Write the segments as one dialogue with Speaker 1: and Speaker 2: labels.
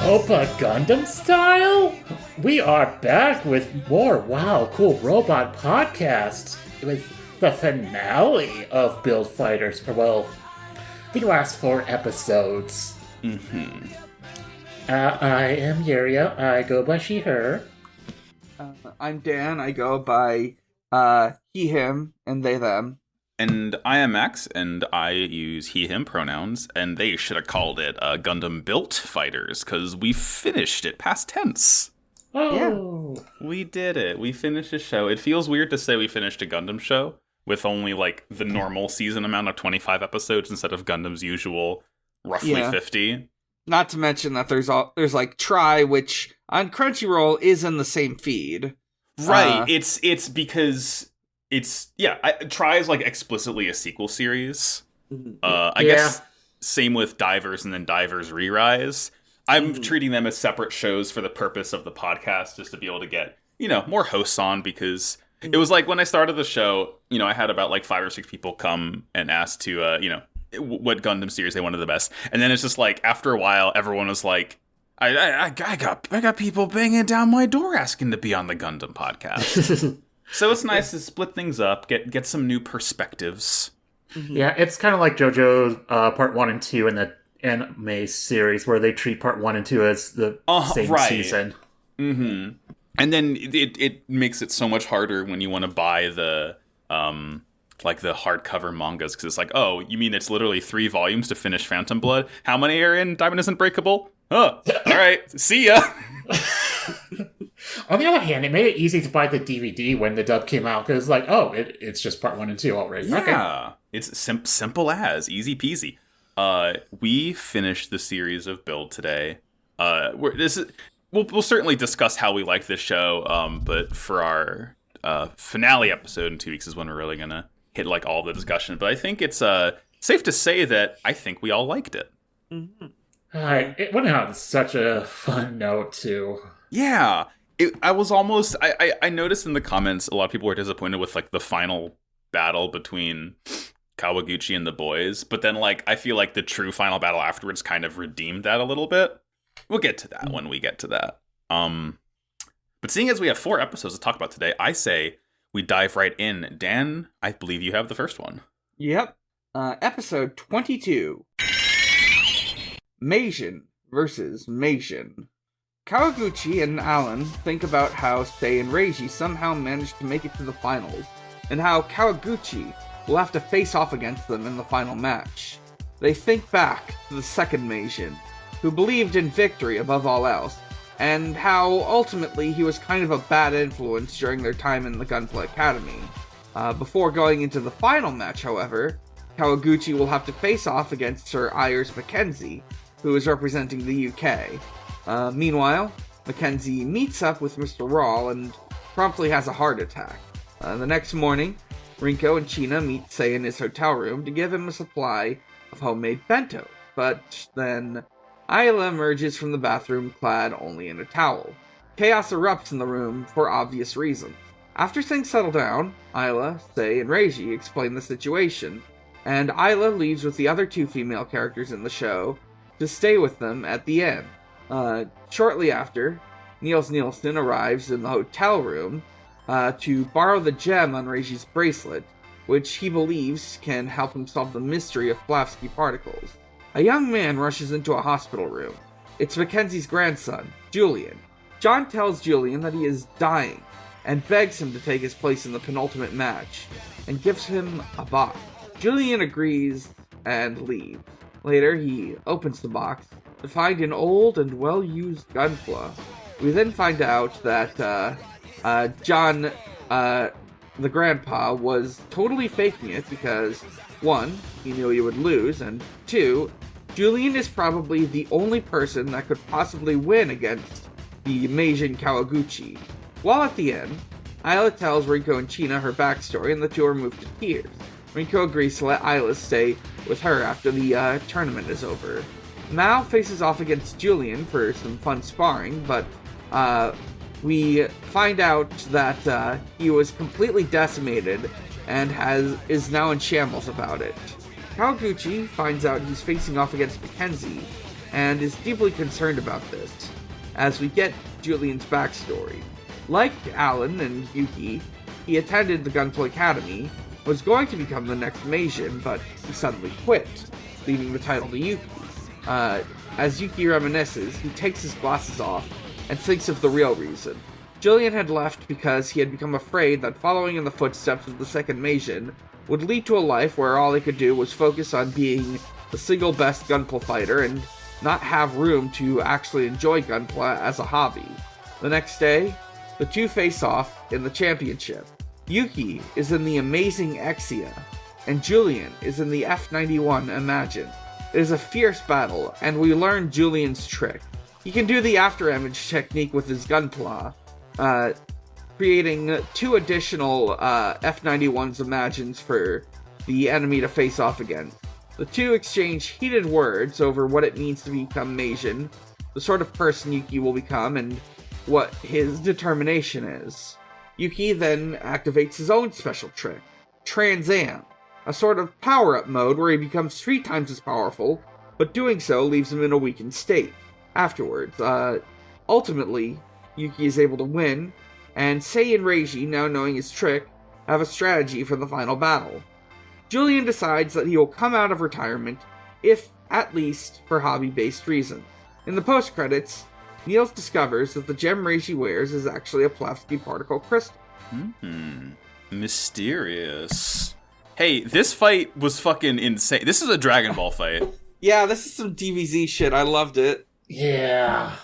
Speaker 1: Opa Gundam style? We are back with more Wow Cool Robot podcasts with the finale of Build Fighters, or well, the last 4 episodes.
Speaker 2: Mm-hmm.
Speaker 1: I am Yuria. I go by she, her.
Speaker 3: I'm Dan. I go by he, him, and they, them.
Speaker 2: And I am Max, and I use he, him pronouns, and they should have called it Gundam Built Fighters, because we finished it, past tense.
Speaker 1: Oh.
Speaker 2: Yeah. We did it. We finished a show. It feels weird to say we finished a Gundam show with only, like, the normal season amount of 25 episodes instead of Gundam's usual roughly 50.
Speaker 3: Not to mention that there's like Try, which on Crunchyroll is in the same feed.
Speaker 2: Right. It's because... Try is like explicitly a sequel series. I guess same with Divers and then Divers Re-Rise. I'm treating them as separate shows for the purpose of the podcast, just to be able to get, more hosts on, because it was like when I started the show, I had about like 5 or 6 people come and ask to, what Gundam series they wanted the best. And then it's just like, after a while, everyone was like, I got people banging down my door asking to be on the Gundam podcast. So it's nice to split things up, get some new perspectives.
Speaker 1: Yeah, it's kind of like JoJo's Part 1 and 2 in the anime series, where they treat Part 1 and 2 as the same season.
Speaker 2: Mm-hmm. And then it makes it so much harder when you want to buy the the hardcover mangas, because it's like, oh, you mean it's literally 3 volumes to finish Phantom Blood? How many are in Diamond Isn't Breakable? Oh, all right, see ya!
Speaker 1: On the other hand, it made it easy to buy the DVD when the dub came out, because it's like, oh, it's just Part 1 and 2 already.
Speaker 2: Yeah,
Speaker 1: okay.
Speaker 2: It's simple as, easy peasy. We finished the series of Build today. We'll certainly discuss how we like this show, but for our finale episode in 2 weeks is when we're really going to hit like all the discussion. But I think it's safe to say that I think we all liked it.
Speaker 3: Mm-hmm.
Speaker 1: It went out on such a fun note, too.
Speaker 2: Yeah. I was almost... I noticed in the comments a lot of people were disappointed with like the final battle between Kawaguchi and the boys. But then like I feel like the true final battle afterwards kind of redeemed that a little bit. We'll get to that when we get to that. But seeing as we have 4 episodes to talk about today, I say we dive right in. Dan, I believe you have the first one.
Speaker 3: Yep. Episode 22. Meijin versus Meijin. Kawaguchi and Alan think about how Sei and Reiji somehow managed to make it to the finals, and how Kawaguchi will have to face off against them in the final match. They think back to the second Meijin, who believed in victory above all else, and how ultimately he was kind of a bad influence during their time in the Gunpla Academy. Before going into the final match, however, Kawaguchi will have to face off against Sir Ayers Mackenzie, who is representing the UK. Meanwhile, Mackenzie meets up with Mr. Rawl and promptly has a heart attack. The next morning, Rinko and China meet Sei in his hotel room to give him a supply of homemade bento, but then Ayla emerges from the bathroom clad only in a towel. Chaos erupts in the room for obvious reasons. After things settle down, Ayla, Sei, and Reiji explain the situation, and Ayla leaves with the other 2 female characters in the show to stay with them at the end. Shortly after, Niels Nielsen arrives in the hotel room to borrow the gem on Reiji's bracelet, which he believes can help him solve the mystery of Plavsky particles. A young man rushes into a hospital room. It's Mackenzie's grandson, Julian. John tells Julian that he is dying, and begs him to take his place in the penultimate match, and gives him a box. Julian agrees and leaves. Later, he opens the box to find an old and well-used gunpla. We then find out that John, the grandpa, was totally faking it because, 1, he knew he would lose, and 2, Julian is probably the only person that could possibly win against the Meijin Kawaguchi. While at the end, Ayla tells Rinko and China her backstory, and the 2 are moved to tears. Rinko agrees to let Ayla stay with her after the tournament is over. Mao faces off against Julian for some fun sparring, but we find out that he was completely decimated and is now in shambles about it. Kawaguchi finds out he's facing off against Mackenzie and is deeply concerned about this, as we get Julian's backstory. Like Alan and Yuki, he attended the Gunpla Academy, was going to become the next Meijin, but he suddenly quit, leaving the title to Yuki. As Yuki reminisces, he takes his glasses off and thinks of the real reason. Julian had left because he had become afraid that following in the footsteps of the second Meijin would lead to a life where all he could do was focus on being the single best Gunpla fighter and not have room to actually enjoy Gunpla as a hobby. The next day, the two face off in the championship. Yuki is in the amazing Exia, and Julian is in the F91 Imagine. It is a fierce battle, and we learn Julian's trick. He can do the afterimage technique with his Gunpla, creating 2 additional F91's Imagines for the enemy to face off against. The two exchange heated words over what it means to become Meijin, the sort of person Yuki will become, and what his determination is. Yuki then activates his own special trick, Transam, a sort of power-up mode where he becomes 3 times as powerful, but doing so leaves him in a weakened state. Afterwards, ultimately, Yuki is able to win, and Sei and Reiji, now knowing his trick, have a strategy for the final battle. Julian decides that he will come out of retirement, if at least for hobby-based reasons. In the post-credits, Niels discovers that the gem Reiji wears is actually a Plavsky particle crystal.
Speaker 2: Mysterious. Hey, this fight was fucking insane. This is a Dragon Ball fight.
Speaker 3: Yeah, this is some DBZ shit. I loved it.
Speaker 1: Yeah.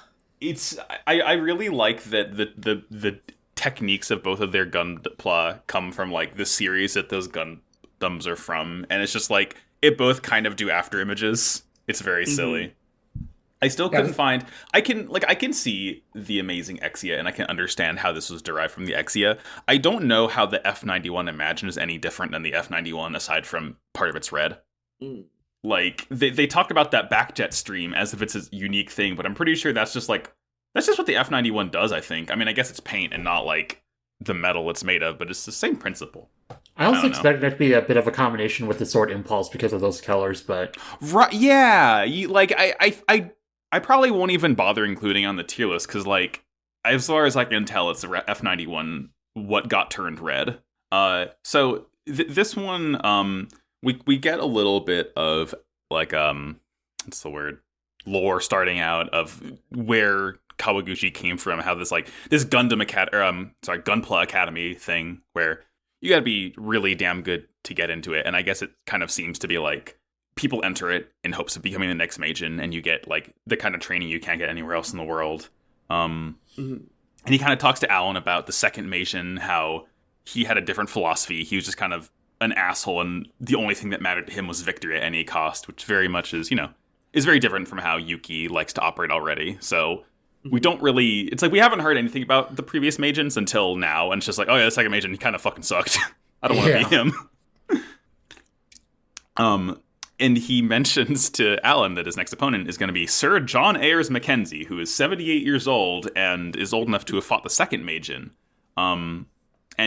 Speaker 2: I really like that the techniques of both of their Gunpla come from like the series that those Gundams are from, and it's just like it both kind of do after images. It's very silly. I still couldn't find. I can see the amazing Exia, and I can understand how this was derived from the Exia. I don't know how the F91 Imagine is any different than the F91 aside from part of its red. Like they talked about that backjet stream as if it's a unique thing, but I'm pretty sure that's just what the F91 does. I think. I mean, I guess it's paint and not like the metal it's made of, but it's the same principle.
Speaker 1: I also expected it to be a bit of a combination with the Sword Impulse because of those colors, but
Speaker 2: right, yeah, I probably won't even bother including on the tier list because, like, as far as I can tell, it's the F91 what got turned red. So this one, we get a little bit of like what's the word? Lore starting out of where Kawaguchi came from, how this Gunpla Academy thing where you got to be really damn good to get into it, and I guess it kind of seems to be like people enter it in hopes of becoming the next Meijin, and you get like the kind of training you can't get anywhere else in the world. And he kind of talks to Alan about the second Meijin, how he had a different philosophy. He was just kind of an asshole, and the only thing that mattered to him was victory at any cost, which very much is very different from how Yuki likes to operate already. So we don't really, it's like we haven't heard anything about the previous Meijins until now, and it's just like, oh yeah, the second Meijin, he kind of fucking sucked. I don't want to be him. And he mentions to Alan that his next opponent is going to be Sir John Ayres Mackenzie, who is 78 years old and is old enough to have fought the second Meijin. And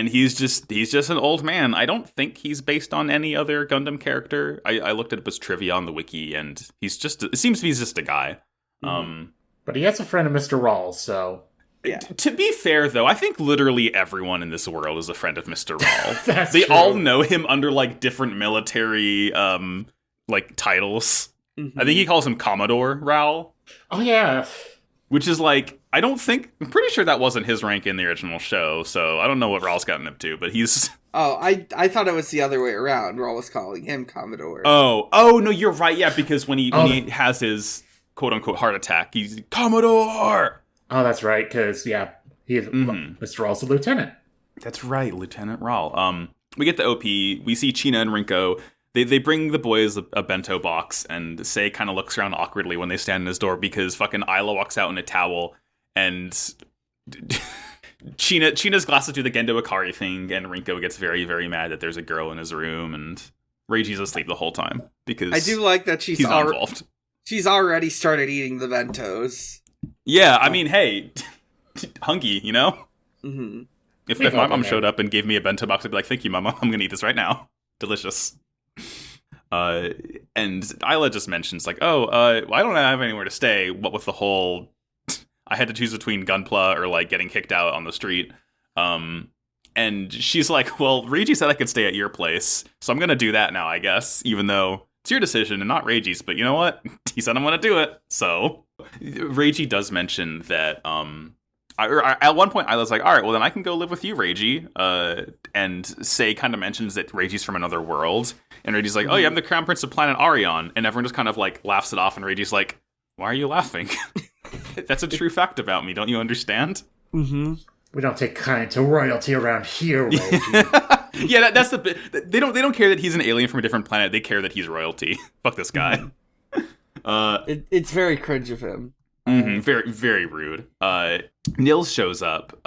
Speaker 2: he's just an old man. I don't think he's based on any other Gundam character. I looked at his trivia on the wiki, and it seems to be just a guy.
Speaker 1: But he has a friend of Mr. Rawls, so
Speaker 2: yeah. To be fair, though, I think literally everyone in this world is a friend of Mr. Rawls.
Speaker 1: That's
Speaker 2: they
Speaker 1: true.
Speaker 2: all know him under like different military like titles. I think he calls him Commodore Raoul.
Speaker 1: Oh yeah.
Speaker 2: Which is like, I'm pretty sure that wasn't his rank in the original show, so I don't know what Raul's gotten up to, but he's...
Speaker 3: Oh, I thought it was the other way around. Raul was calling him Commodore.
Speaker 2: Oh, no, you're right, yeah, because when he has his quote-unquote heart attack, he's Commodore!
Speaker 1: Oh, that's right, because, yeah, he's Mr. Rawls, the lieutenant.
Speaker 2: That's right, Lieutenant Raul. We get the OP, we see China and Rinko. They bring the boys a bento box, and Sei kind of looks around awkwardly when they stand in his door because fucking Isla walks out in a towel, and China's glasses do the Gendo Ikari thing, and Rinko gets very, very mad that there's a girl in his room, and Reiji's asleep the whole time because
Speaker 3: I do like that
Speaker 2: he's not involved.
Speaker 3: She's already started eating the bentos.
Speaker 2: Yeah, I mean, hey, hunky, you know?
Speaker 3: Mm-hmm.
Speaker 2: If my mom showed up and gave me a bento box, I'd be like, thank you, mama, I'm gonna eat this right now. Delicious. And Isla just mentions like, oh, I don't have anywhere to stay. What with the whole, I had to choose between Gunpla or like getting kicked out on the street. And she's like, well, Reiji said I could stay at your place, so I'm gonna do that now, I guess, even though it's your decision and not Reiji's. But you know what? He said I'm gonna do it. So Reiji does mention that at one point, I was like, all right, well, then I can go live with you, Reiji. And Sei kind of mentions that Reiji's from another world. And Reiji's like, oh, yeah, I'm the crown prince of planet Arion. And everyone just kind of, like, laughs it off. And Reiji's like, why are you laughing? That's a true fact about me. Don't you understand?
Speaker 3: Mm-hmm.
Speaker 1: We don't take kind to royalty around here, Reiji.
Speaker 2: Yeah, that's the bit. They don't care that he's an alien from a different planet. They care that he's royalty. Fuck this guy.
Speaker 3: It's very cringe of him.
Speaker 2: Mm-hmm, very, very rude. Nils shows up,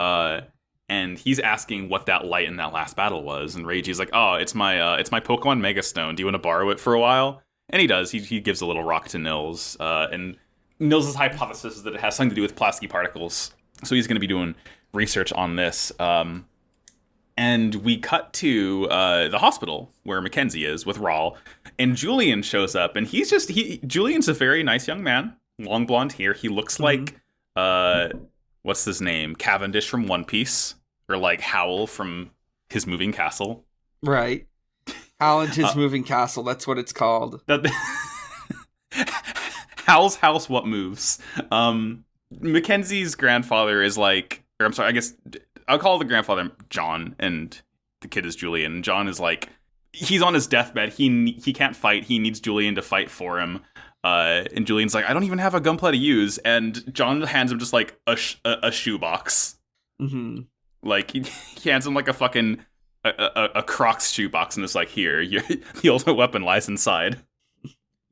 Speaker 2: and he's asking what that light in that last battle was, and Reiji's like, "Oh, it's my Pokemon Mega Stone. Do you want to borrow it for a while?" And he does. He gives a little rock to Nils, and Nils' hypothesis is that it has something to do with plastic particles. So he's going to be doing research on this. And we cut to the hospital where Mackenzie is with Rawl, and Julian shows up, and Julian's a very nice young man. Long blonde hair. He looks like, what's his name? Cavendish from One Piece. Or like Howl from His Moving Castle.
Speaker 3: Right. Howl and His Moving Castle, that's what it's called.
Speaker 2: Howl's House What Moves. Mackenzie's grandfather is like, or I'm sorry, I guess, I'll call the grandfather John, and the kid is Julian. John is like, he's on his deathbed. He can't fight. He needs Julian to fight for him. And Julian's like, I don't even have a Gunpla to use, and John hands him just like a shoebox.
Speaker 3: Mm-hmm.
Speaker 2: Like he hands him like a fucking a Crocs shoebox, and it's like, here, the ultimate weapon lies inside.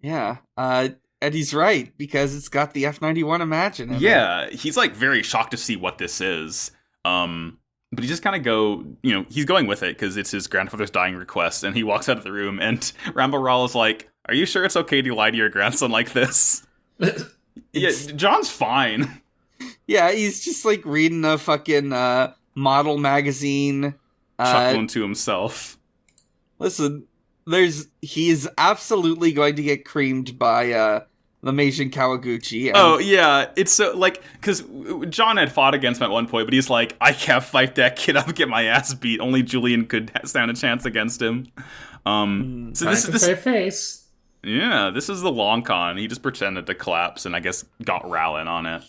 Speaker 3: Yeah, and he's right because it's got the F91 Imagine.
Speaker 2: Yeah, he's like very shocked to see what this is. But he just kind of he's going with it because it's his grandfather's dying request, and he walks out of the room, and Rambo Rawl is like, are you sure it's okay to lie to your grandson like this? Yeah, John's fine.
Speaker 3: Yeah, he's just like reading a fucking model magazine.
Speaker 2: Chuckling to himself.
Speaker 3: Listen, he's absolutely going to get creamed by the Meijin Kawaguchi.
Speaker 2: Oh, yeah. It's so, like, because John had fought against him at one point, but he's like, I can't fight that kid. I'll get my ass beat. Only Julian could stand a chance against him. So this is
Speaker 1: save face.
Speaker 2: Yeah, this is the long con. He just pretended to collapse and I guess got Rowlin on it.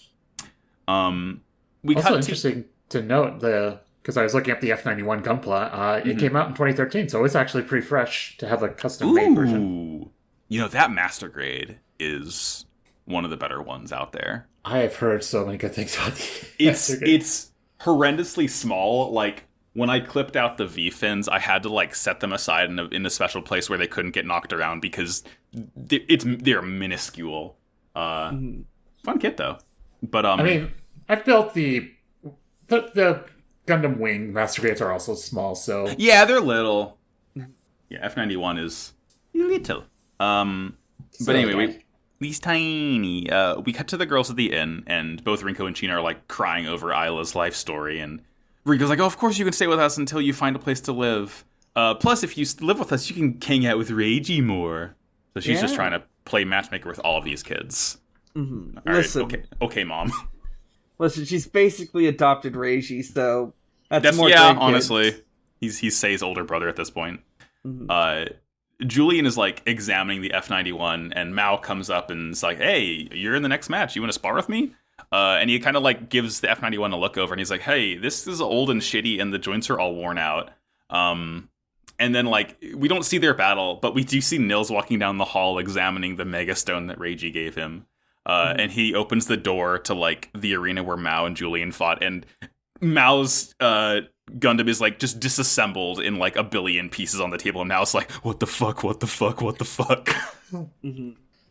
Speaker 1: Also interesting to note, because I was looking up the F91 Gunpla, it came out in 2013, so it's actually pretty fresh to have a custom-made version.
Speaker 2: You know, that Master Grade is one of the better ones out there.
Speaker 1: I have heard so many good things about the
Speaker 2: It's horrendously small. Like, when I clipped out the V-fins, I had to, like, set them aside in a special place where they couldn't get knocked around because they're minuscule. Fun kit, though. But,
Speaker 1: I mean, I've built the Gundam Wing Master Grades are also small, so...
Speaker 2: Yeah, they're little. Yeah, F91 is little. But anyway, he's tiny. We cut to the girls at the inn, and both Rinko and China are, like, crying over Isla's life story, and Rinko's like, oh, of course you can stay with us until you find a place to live. Plus, if you live with us, you can hang out with Reiji more. So she's just trying to play matchmaker with all of these kids.
Speaker 3: Mm-hmm.
Speaker 2: All
Speaker 3: Listen.
Speaker 2: right, okay, Mom.
Speaker 3: Listen, she's basically adopted Reiji, so that's more
Speaker 2: honestly. He's Sei's older brother at this point.
Speaker 3: Mm-hmm.
Speaker 2: Julian is like examining the F91, and Mao comes up and is like, hey, you're in the next match. You want to spar with me? And he kind of like gives the F91 a look over, and he's like, hey, this is old and shitty, and the joints are all worn out. And then like we don't see their battle, but we do see Nils walking down the hall examining the Mega Stone that Reiji gave him. And he opens the door to like the arena where Mao and Julian fought, and Mao's Gundam is like just disassembled in like a billion pieces on the table, and Mao's like, what the fuck?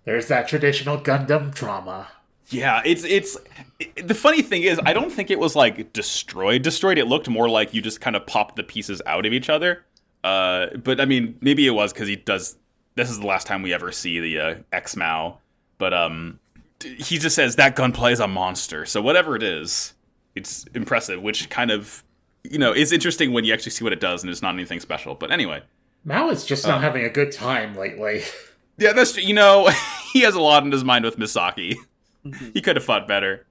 Speaker 1: There's that traditional Gundam trauma.
Speaker 2: Yeah, it's the funny thing is, I don't think it was like destroyed. It looked more like you just kind of popped the pieces out of each other. But I mean, maybe it was because he does. This is the last time we ever see the ex Mao. But he just says that Gunpla is a monster. So whatever it is, it's impressive. Which kind of is interesting when you actually see what it does, and it's not anything special. But anyway,
Speaker 1: Mao is just not having a good time lately.
Speaker 2: Yeah, that's, he has a lot on his mind with Misaki. He could have fought better.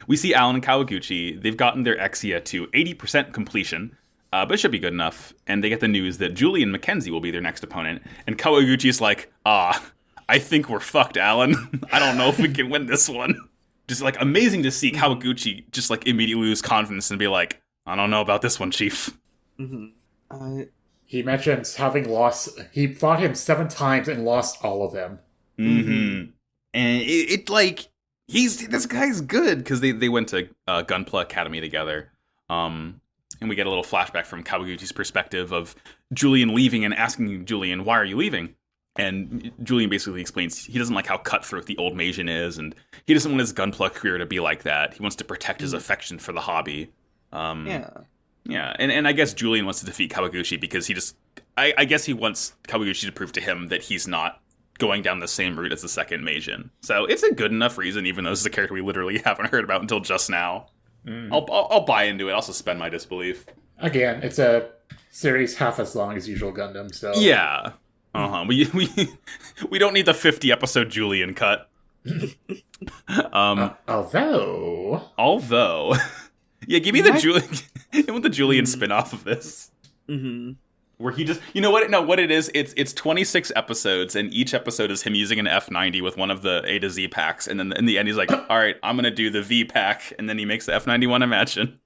Speaker 2: We see Alan and Kawaguchi. They've gotten their Exia to 80% completion, but it should be good enough. And they get the news that Julian Mackenzie will be their next opponent. And Kawaguchi's like, I think we're fucked, Alan. I don't know if we can win this one. Just, like, amazing to see Kawaguchi just, like, immediately lose confidence and be like, I don't know about this one, Chief.
Speaker 1: He mentions having lost... He fought him 7 times and lost all of them.
Speaker 2: And this guy's good, because they went to Gunpla Academy together. And we get a little flashback from Kawaguchi's perspective of Julian leaving and asking Julian, why are you leaving? And Julian basically explains he doesn't like how cutthroat the old Majin is, and he doesn't want his Gunpla career to be like that. He wants to protect his affection for the hobby. Yeah, and I guess Julian wants to defeat Kawaguchi because I guess he wants Kawaguchi to prove to him that he's not going down the same route as the second Majin. So it's a good enough reason, even though this is a character we literally haven't heard about until just now. I'll buy into it. I'll suspend my disbelief.
Speaker 1: Again, it's a series half as long as usual Gundam, so...
Speaker 2: Yeah. We don't need the 50-episode Julian cut.
Speaker 1: Although...
Speaker 2: Yeah, give me the Julian... I want the Julian spin-off of this. Where he just... You know what? No, what it is, it's 26 episodes, and each episode is him using an F90 with one of the A to Z packs, and then in the end he's like, alright, I'm gonna do the V pack, and then he makes the F91 Imagine.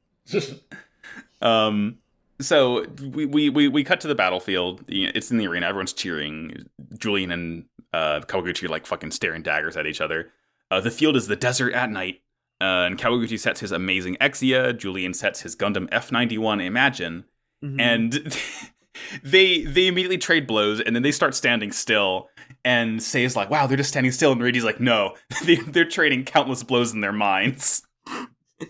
Speaker 2: So we cut to the battlefield. It's in the arena. Everyone's cheering. Julian and Kawaguchi are like fucking staring daggers at each other. The field is the desert at night. And Kawaguchi sets his amazing Exia. Julian sets his Gundam F91 Imagine. And they immediately trade blows, and then they start standing still. And Sei's like, wow, they're just standing still. And Reiji's like, no, they're trading countless blows in their minds.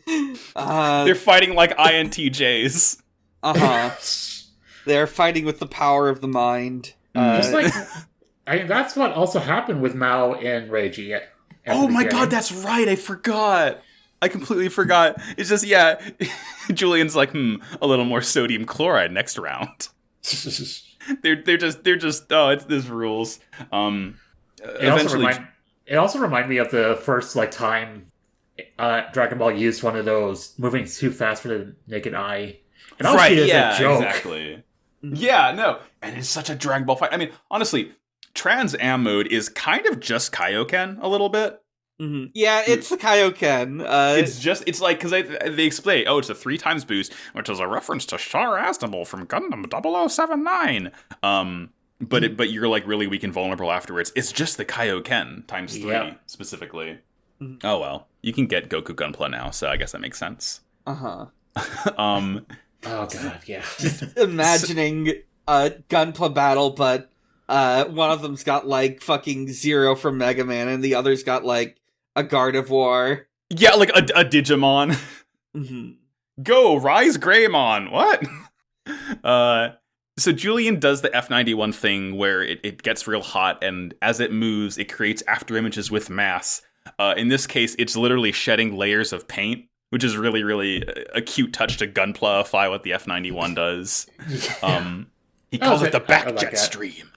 Speaker 2: They're fighting like INTJs.
Speaker 3: They're fighting with the power of the mind.
Speaker 1: Just like, that's what also happened with Mao and Reiji.
Speaker 2: Oh my god, that's right. I forgot. I completely forgot. It's just, Julian's like, a little more sodium chloride next round. they're just. This rules.
Speaker 1: It also reminded me of the first time Dragon Ball used one of those moving too fast for the naked eye. And
Speaker 2: right,
Speaker 1: a joke.
Speaker 2: Exactly. Yeah, no. And it's such a Dragon Ball fight. I mean, honestly, Trans Am mode is kind of just Kaioken a little bit.
Speaker 3: Yeah, it's the Kaioken.
Speaker 2: It's like, because they explain, it's a 3 times boost, which is a reference to Char Aznable from Gundam 0079. But you're like really weak and vulnerable afterwards. It's just the Kaioken times 3 specifically. Oh well, you can get Goku Gunpla now, so I guess that makes sense.
Speaker 1: Oh god, yeah.
Speaker 3: Imagining a Gunpla battle, but one of them's got like fucking Zero from Mega Man, and the other's got like a Gardevoir.
Speaker 2: Yeah, like a Digimon. Go, Rise Greymon! What? So Julian does the F91 thing where it gets real hot, and as it moves, it creates afterimages with mass. In this case, it's literally shedding layers of paint, which is really, really a cute touch to Gunpla-ify what the F91 does. He calls it the backjet stream.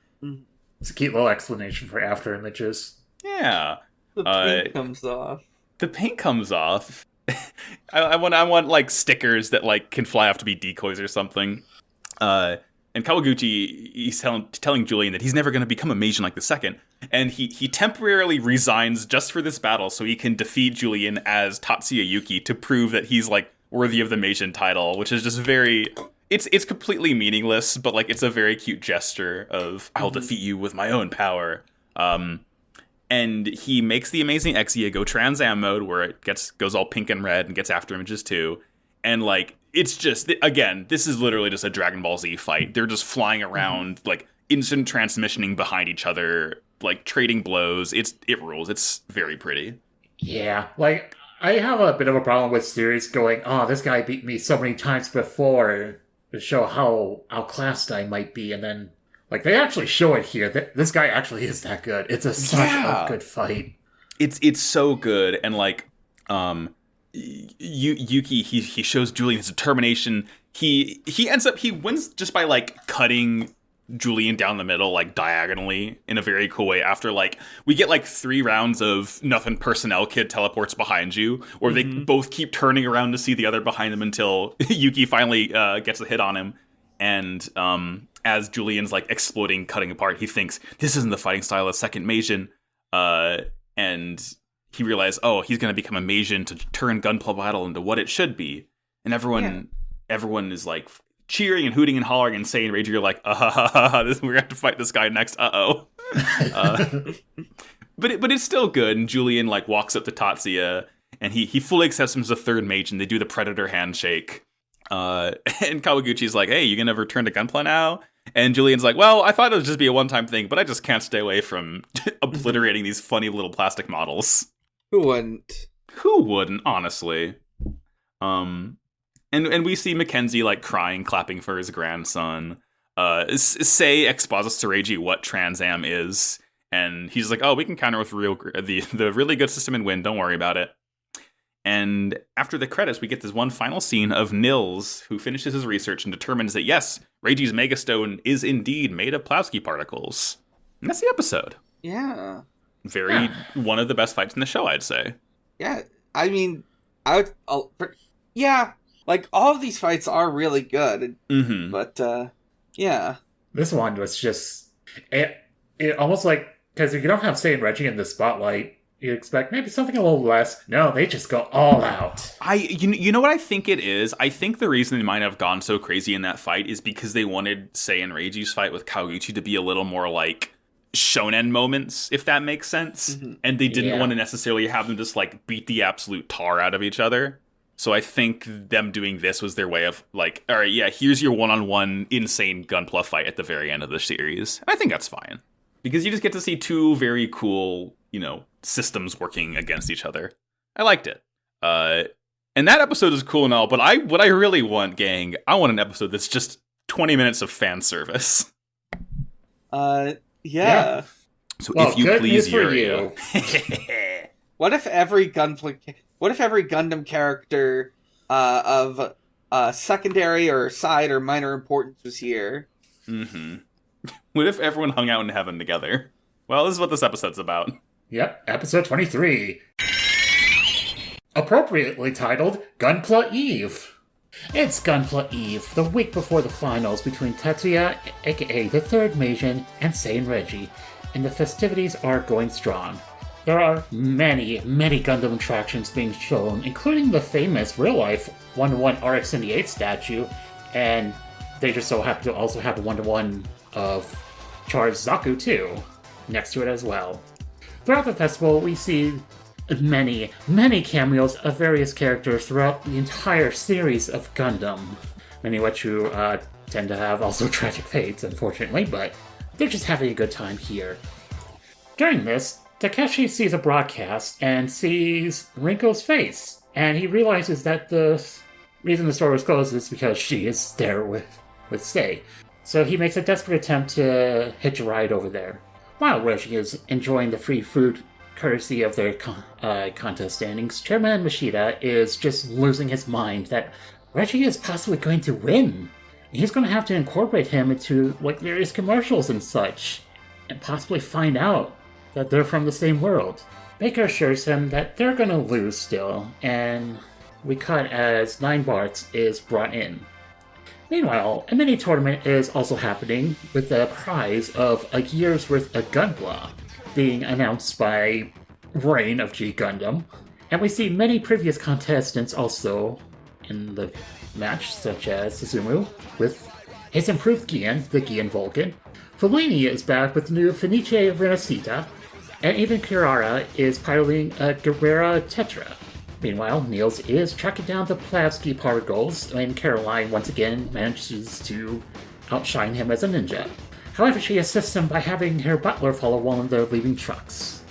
Speaker 1: It's a cute little explanation for afterimages.
Speaker 2: Yeah.
Speaker 3: The paint comes off.
Speaker 2: The paint comes off. I want like stickers that like can fly off to be decoys or something. And Kawaguchi, he's telling Julian that he's never going to become a Majin like the second, and he temporarily resigns just for this battle so he can defeat Julian as Tatsuya Yuki to prove that he's like worthy of the Majin title, which is just very... It's completely meaningless, but like it's a very cute gesture of I'll defeat you with my own power. And he makes the amazing Exia go Trans Am mode where it goes all pink and red and gets afterimages too, and like. It's just, again, this is literally just a Dragon Ball Z fight. They're just flying around, like, instant transmissioning behind each other, like, trading blows. It rules. It's very pretty.
Speaker 1: Yeah, like, I have a bit of a problem with series going, this guy beat me so many times before to show how outclassed I might be, and then, like, they actually show it here. This guy actually is that good. It's such a good fight.
Speaker 2: It's so good, and, like, Yuki, he shows Julian his determination. He wins just by like cutting Julian down the middle, like diagonally in a very cool way. After like we get like 3 rounds of nothing personnel kid teleports behind you, or they both keep turning around to see the other behind them until Yuki finally gets a hit on him. And as Julian's like exploding, cutting apart, he thinks this isn't the fighting style of second Meijin, and he realized, oh, he's going to become a Meijin to turn Gunpla Battle into what it should be. And everyone is like cheering and hooting and hollering and saying, Rage, you're like, we're going to have to fight this guy next, but it's still good. And Julian like walks up to Tatsuya, and he fully accepts him as a third mage, and they do the Predator handshake. And Kawaguchi's like, hey, you gonna return to Gunpla now? And Julian's like, well, I thought it would just be a one-time thing, but I just can't stay away from obliterating these funny little plastic models.
Speaker 3: Who wouldn't?
Speaker 2: Who wouldn't, honestly? And we see Mackenzie like crying, clapping for his grandson. Say exposits to Reiji what Trans Am is, and he's like, oh, we can counter with the really good system and win. Don't worry about it. And after the credits, we get this one final scene of Nils, who finishes his research and determines that, yes, Reiji's Megastone is indeed made of Plavsky particles. And that's the episode.
Speaker 3: Yeah.
Speaker 2: One of the best fights in the show, I'd say.
Speaker 3: Yeah, I mean, like, all of these fights are really good. Mm-hmm. But, yeah.
Speaker 1: This one was just, it almost like, because if you don't have Sei and Reggie in the spotlight, you expect maybe something a little less. No, they just go all out.
Speaker 2: You know what I think it is? I think the reason they might have gone so crazy in that fight is because they wanted Sei and Reiji's fight with Kawaguchi to be a little more like shonen moments, if that makes sense. Mm-hmm. And they didn't want to necessarily have them just like beat the absolute tar out of each other. So I think them doing this was their way of like, all right, yeah, here's your one-on-one insane Gunpla fight at the very end of the series. And I think that's fine. Because you just get to see 2 very cool, systems working against each other. I liked it. And that episode is cool and all, but what I really want, gang, I want an episode that's just 20 minutes of fan service.
Speaker 3: Yeah.
Speaker 2: So if you please,
Speaker 1: you.
Speaker 3: What if every Gundam character of secondary or side or minor importance was here?
Speaker 2: Mm-hmm. What if everyone hung out in heaven together? Well, this is what this episode's about.
Speaker 1: Yep, episode 23. Appropriately titled Gunpla Eve. It's Gunpla Eve, the week before the finals between Tetsuya, aka the third Meijin, and Sei and Reggie, and the festivities are going strong. There are many Gundam attractions being shown, including the famous real-life 1-to-1 RX-78 statue, and they just so happen to also have a 1-to-1 of Char's Zaku too, next to it as well. Throughout the festival, we see many cameos of various characters throughout the entire series of Gundam, many of which who tend to have also tragic fates, unfortunately, but they're just having a good time here. During this, Takeshi sees a broadcast and sees Rinko's face, and he realizes that the reason the store was closed is because she is there with Sei. So he makes a desperate attempt to hitch a ride over there. While Reggie is enjoying the free food courtesy of their contest standings, Chairman Mashida is just losing his mind that Reggie is possibly going to win. He's going to have to incorporate him into various commercials and such, and possibly find out that they're from the same world. Baker assures him that they're going to lose still, and we cut as 9 Barts is brought in. Meanwhile, a mini tournament is also happening with the prize of a year's worth of Gunpla being announced by Reign of G Gundam. And we see many previous contestants also in the match, such as Suzumu with his improved Gian, the Gian Vulcan. Fellini is back with the new Fenice Renacita, and even Kirara is piloting a Guerrera Tetra. Meanwhile, Niels is tracking down the Plavsky particles, and Caroline once again manages to outshine him as a ninja. However, she assists him by having her butler follow one of the leaving trucks.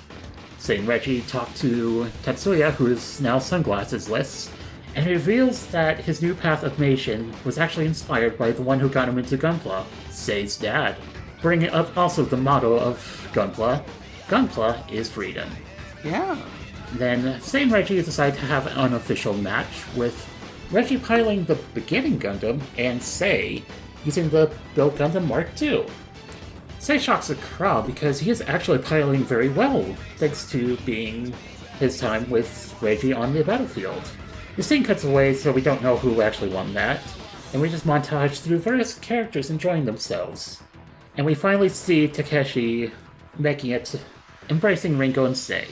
Speaker 1: Sei and Reggie talk to Tetsuya, who is now sunglasses-less, and reveals that his new path of Meishin was actually inspired by the one who got him into Gunpla, Sei's dad, bringing up also the motto of Gunpla: Gunpla is freedom.
Speaker 3: Yeah.
Speaker 1: Then Sei and Reggie decide to have an unofficial match, with Reggie piloting the beginning Gundam and Sei using the Build Gundam Mark II. Say shocks the crowd because he is actually piloting very well, thanks to being his time with Reiji on the battlefield. The scene cuts away, so we don't know who actually won that, and we just montage through various characters enjoying themselves. And we finally see Takeshi making it, embracing Ringo and Sei.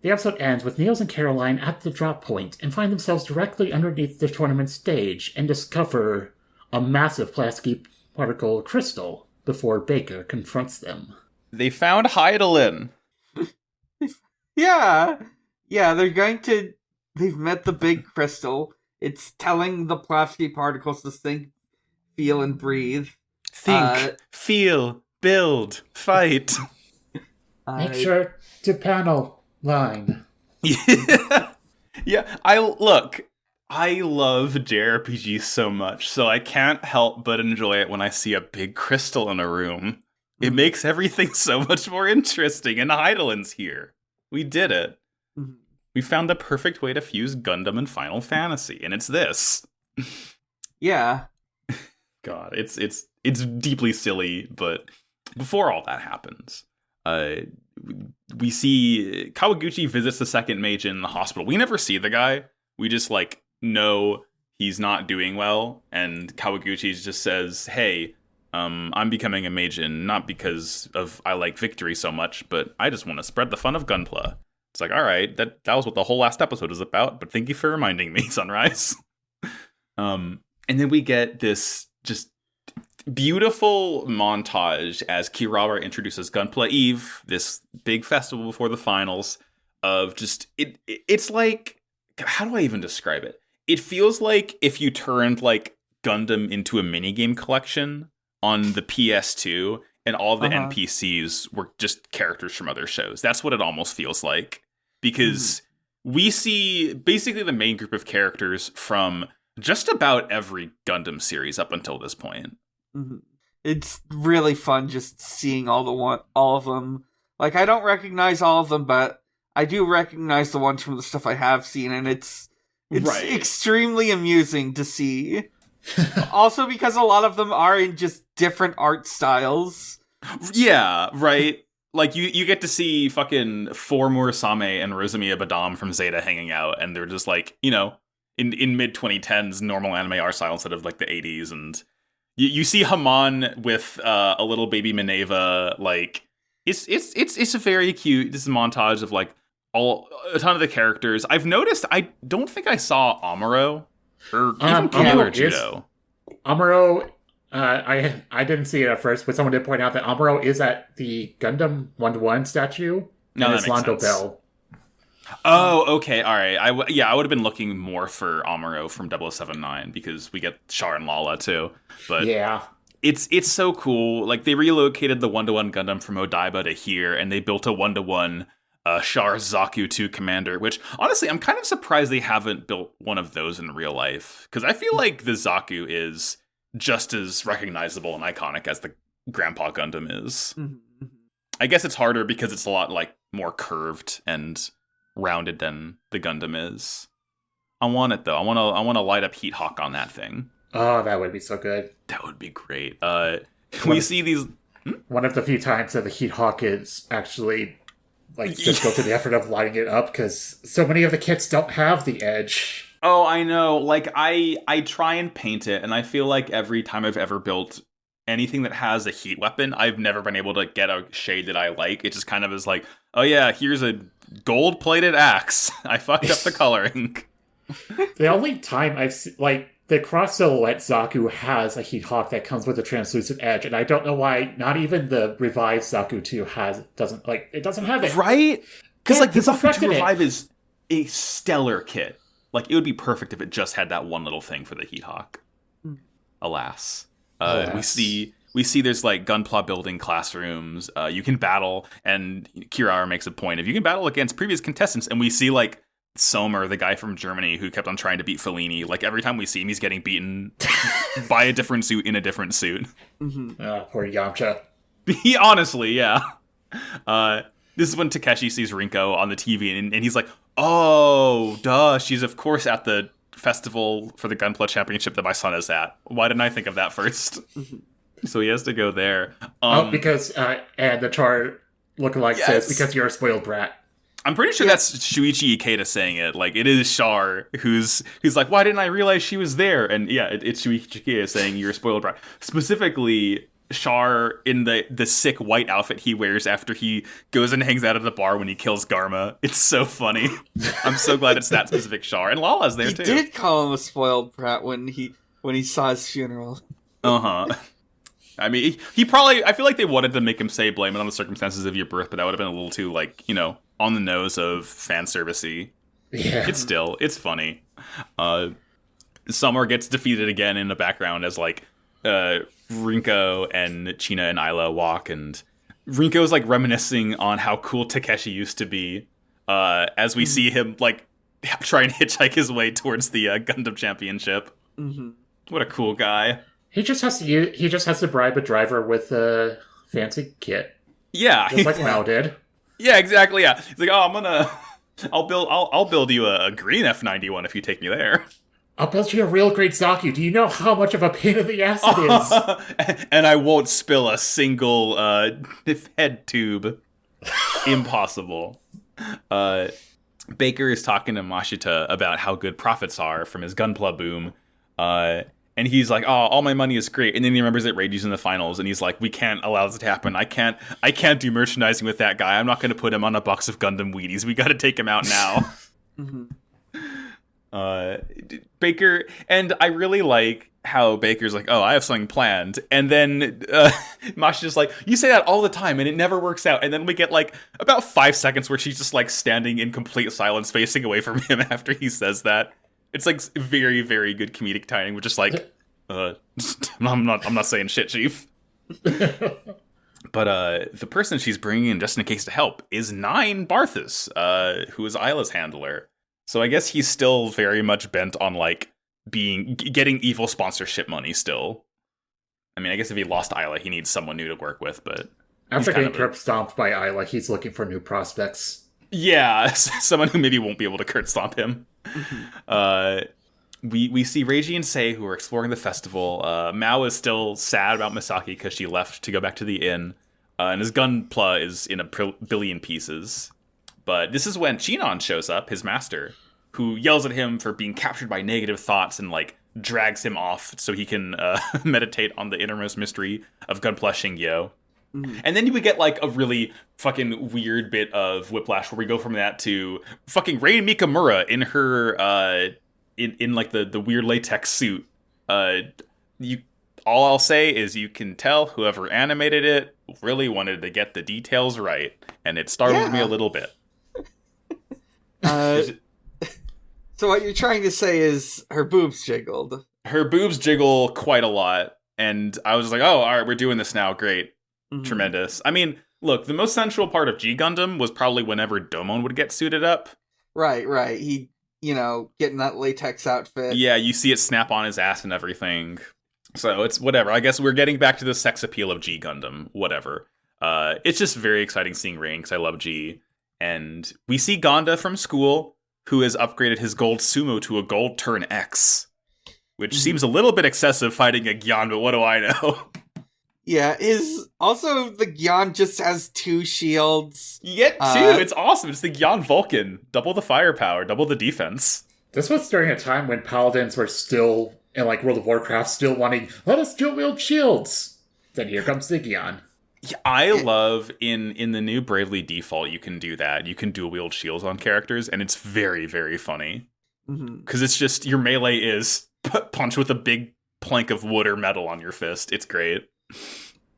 Speaker 1: The episode ends with Niels and Caroline at the drop point and find themselves directly underneath the tournament stage and discover a massive plastic particle crystal before Baker confronts them.
Speaker 2: They found Hydaelyn.
Speaker 3: Yeah, they've met the big crystal. It's telling the plastic particles to think, feel, and breathe.
Speaker 2: Think, feel, build, fight.
Speaker 1: Make sure to panel line.
Speaker 2: Yeah, I love JRPGs so much, so I can't help but enjoy it when I see a big crystal in a room. It makes everything so much more interesting, and Hydaelyn's here. We did it.
Speaker 3: Mm-hmm.
Speaker 2: We found the perfect way to fuse Gundam and Final Fantasy, and it's this.
Speaker 3: Yeah.
Speaker 2: God, it's deeply silly, but before all that happens, we see Kawaguchi visits the second mage in the hospital. We never see the guy. We just know he's not doing well, and Kawaguchi just says, "Hey, I'm becoming a Meijin, not because of I like victory so much, but I just want to spread the fun of Gunpla." It's like, all right, that was what the whole last episode was about, but thank you for reminding me, Sunrise. And then we get this just beautiful montage as Kirawa introduces Gunpla Eve, this big festival before the finals, of just, it's like, how do I even describe it? It feels like if you turned Gundam into a minigame collection on the PS2 and all the NPCs were just characters from other shows. That's what it almost feels like. Because we see basically the main group of characters from just about every Gundam series up until this point.
Speaker 3: Mm-hmm. It's really fun just seeing all of them. I don't recognize all of them, but I do recognize the ones from the stuff I have seen, and it's
Speaker 2: right.
Speaker 3: Extremely amusing to see. Also because a lot of them are in just different art styles.
Speaker 2: Yeah, right. You get to see fucking Four Murasame and Rosumiya Badam from Zeta hanging out, and they're just in mid-2010s normal anime art style instead of the 80s, and you see Haman with a little baby Minerva. It's a very cute. This is a montage of a ton of the characters. I've noticed. I don't think I saw Amuro or even Killer Judo.
Speaker 1: Amuro. I didn't see it at first, but someone did point out that Amuro is at the Gundam 1-to-1 statue.
Speaker 2: No,
Speaker 1: and
Speaker 2: that
Speaker 1: it's
Speaker 2: makes
Speaker 1: Londo
Speaker 2: sense.
Speaker 1: Bell.
Speaker 2: Oh, okay, all right. I would have been looking more for Amuro from 079 because we get Char and Lala too. But
Speaker 1: yeah,
Speaker 2: it's so cool. They relocated the 1-to-1 Gundam from Odaiba to here, and they built a 1-to-1 Char Zaku 2 Commander, which honestly I'm kind of surprised they haven't built one of those in real life, because I feel like the Zaku is just as recognizable and iconic as the Grandpa Gundam is.
Speaker 3: Mm-hmm.
Speaker 2: I guess it's harder because it's a lot more curved and rounded than the Gundam is. I want it though. I want to light up Heat Hawk on that thing.
Speaker 1: Oh, that would be so good.
Speaker 2: That would be great. We see these.
Speaker 1: One of the few times that the Heat Hawk is actually just go to the effort of lighting it up, because so many of the kits don't have the edge.
Speaker 2: Oh, I know. I try and paint it, and I feel like every time I've ever built anything that has a heat weapon, I've never been able to get a shade that I like. It just kind of is oh yeah, here's a gold-plated axe. I fucked up the coloring.
Speaker 1: The only time I've seen, the cross silhouette Zaku has a Heat Hawk that comes with a translucent edge, and I don't know why not even the revised Zaku 2 doesn't have it.
Speaker 2: Right? Because the Zaku 2
Speaker 1: it.
Speaker 2: Revive is a stellar kit. It would be perfect if it just had that one little thing for the Heat Hawk. Alas. We see there's Gunpla building classrooms. You can battle, and Kirawa makes a point if you can battle against previous contestants, and we see Somer, the guy from Germany who kept on trying to beat Fellini. Every time we see him, he's getting beaten by a different suit in a different suit.
Speaker 3: Mm-hmm.
Speaker 1: Poor Yamcha.
Speaker 2: Honestly, yeah. This is when Takeshi sees Rinko on the TV, and he's like, oh, duh, she's of course at the festival for the Gunpla Championship that my son is at. Why didn't I think of that first? So he has to go there.
Speaker 1: Because and the chart lookalike says because you're a spoiled brat.
Speaker 2: I'm pretty sure that's Shuichi Ikeda saying it. Like, it is Char who's like, why didn't I realize she was there? And yeah, it's Shuichi Ikeda saying you're a spoiled brat. Specifically, Char in the sick white outfit he wears after he goes and hangs out at the bar when he kills Garma. It's so funny. I'm so glad it's that specific Char. And Lala's there too.
Speaker 3: He did call him a spoiled brat when he saw his funeral.
Speaker 2: I mean, he probably... I feel like they wanted to make him say blame it on the circumstances of your birth, but that would have been a little too, like, on the nose of fan servicey.
Speaker 1: Yeah.
Speaker 2: It's funny. Summer gets defeated again in the background as, like, Rinko and China and Isla walk, and Rinko's, like, reminiscing on how cool Takeshi used to be, as we see him, like, try and hitchhike his way towards the Gundam Championship.
Speaker 3: Mm-hmm.
Speaker 2: What a cool guy.
Speaker 1: He just has to bribe a driver with a fancy kit.
Speaker 2: Yeah.
Speaker 1: Just like Mao did.
Speaker 2: Yeah, exactly, yeah. He's like, I'll build you a green F91 if you take me there.
Speaker 1: I'll build you a real great Zaku. Do you know how much of a pain in the ass it
Speaker 2: is? And I won't spill a single head tube. Impossible. Baker is talking to Mashita about how good profits are from his Gunpla boom. And he's like, oh, all my money is great. And then he remembers that Reiji's in the finals. And he's like, we can't allow this to happen. I can't do merchandising with that guy. I'm not going to put him on a box of Gundam Wheaties. We got to take him out now. Baker, and I really like how Baker's like, oh, I have something planned. And then Mashita's like, you say that all the time and it never works out. And then we get like about 5 seconds where she's just like standing in complete silence facing away from him after he says that. It's like very, very good comedic timing. We're just like, I'm not saying shit, Chief. But the person she's bringing in just in case to help is Nine Barthas, who is Isla's handler. So I guess he's still very much bent on like getting evil sponsorship money still. I mean, I guess if he lost Isla, he needs someone new to work with. But
Speaker 1: after getting curb stomped by Isla, he's looking for new prospects.
Speaker 2: Yeah, someone who maybe won't be able to curb stomp him. We see Reiji and Sei who are exploring the festival. Mao is still sad about Misaki because she left to go back to the inn, and his Gunpla is in a billion pieces. But this is when Chinon shows up, his master, who yells at him for being captured by negative thoughts and like drags him off so he can meditate on the innermost mystery of Gunpla Shingyo. And then we get, like, a really fucking weird bit of whiplash where we go from that to fucking Rei Mikamura in her, in like, the weird latex suit. All I'll say is you can tell whoever animated it really wanted to get the details right. And it startled me a little bit.
Speaker 3: So what you're trying to say is her boobs jiggled. Her
Speaker 2: boobs jiggle quite a lot. And I was like, oh, all right, we're doing this now. Great. Tremendous. I mean, look, the most central part of G Gundam was probably whenever Domon would get suited up.
Speaker 3: Right. He, getting that latex outfit.
Speaker 2: Yeah, you see it snap on his ass and everything. So it's whatever. I guess we're getting back to the sex appeal of G Gundam. Whatever. It's just very exciting seeing Rain because I love G. And we see Gonda from school, who has upgraded his gold sumo to a gold turn X. Which seems a little bit excessive fighting a Gyan, but what do I know?
Speaker 3: Yeah, also the Gyan just has 2 shields.
Speaker 2: You get 2, it's awesome. It's the Gyan Vulcan. Double the firepower, double the defense.
Speaker 1: This was during a time when Paladins were still, in like World of Warcraft, still wanting, let us dual wield shields. Then here comes the Gyan.
Speaker 2: Yeah, I love in the new Bravely Default, you can do that. You can dual wield shields on characters, and it's very, very funny. Because it's just, your melee is punch with a big plank of wood or metal on your fist. It's great.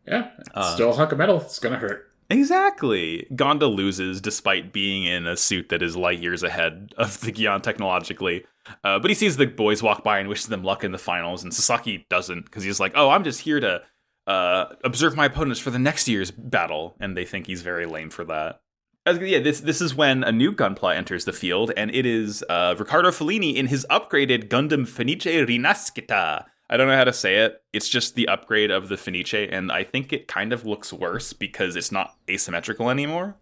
Speaker 1: Yeah, it's still a hunk of metal. It's gonna hurt.
Speaker 2: Exactly. Gonda loses despite being in a suit that is light years ahead of the Gyan technologically. But he sees the boys walk by and wishes them luck in the finals, and Sasaki doesn't, because he's like, oh, I'm just here to observe my opponents for the next year's battle, and they think he's very lame for that. This is when a new Gunpla enters the field, and it is Riccardo Fellini in his upgraded Gundam Fenice Rinascita. I don't know how to say it. It's just the upgrade of the Fenice, and I think it kind of looks worse because it's not asymmetrical anymore.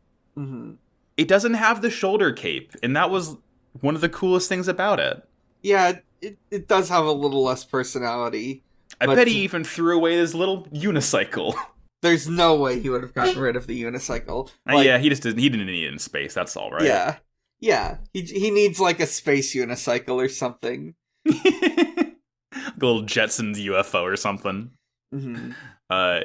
Speaker 2: It doesn't have the shoulder cape, and that was one of the coolest things about it.
Speaker 3: Yeah, it does have a little less personality.
Speaker 2: I bet he even threw away his little unicycle.
Speaker 3: There's no way he would have gotten rid of the unicycle.
Speaker 2: Yeah, he didn't need it in space, that's all, right?
Speaker 3: Yeah. He needs, like, a space unicycle or something.
Speaker 2: A little Jetsons UFO or something.
Speaker 3: Mm-hmm.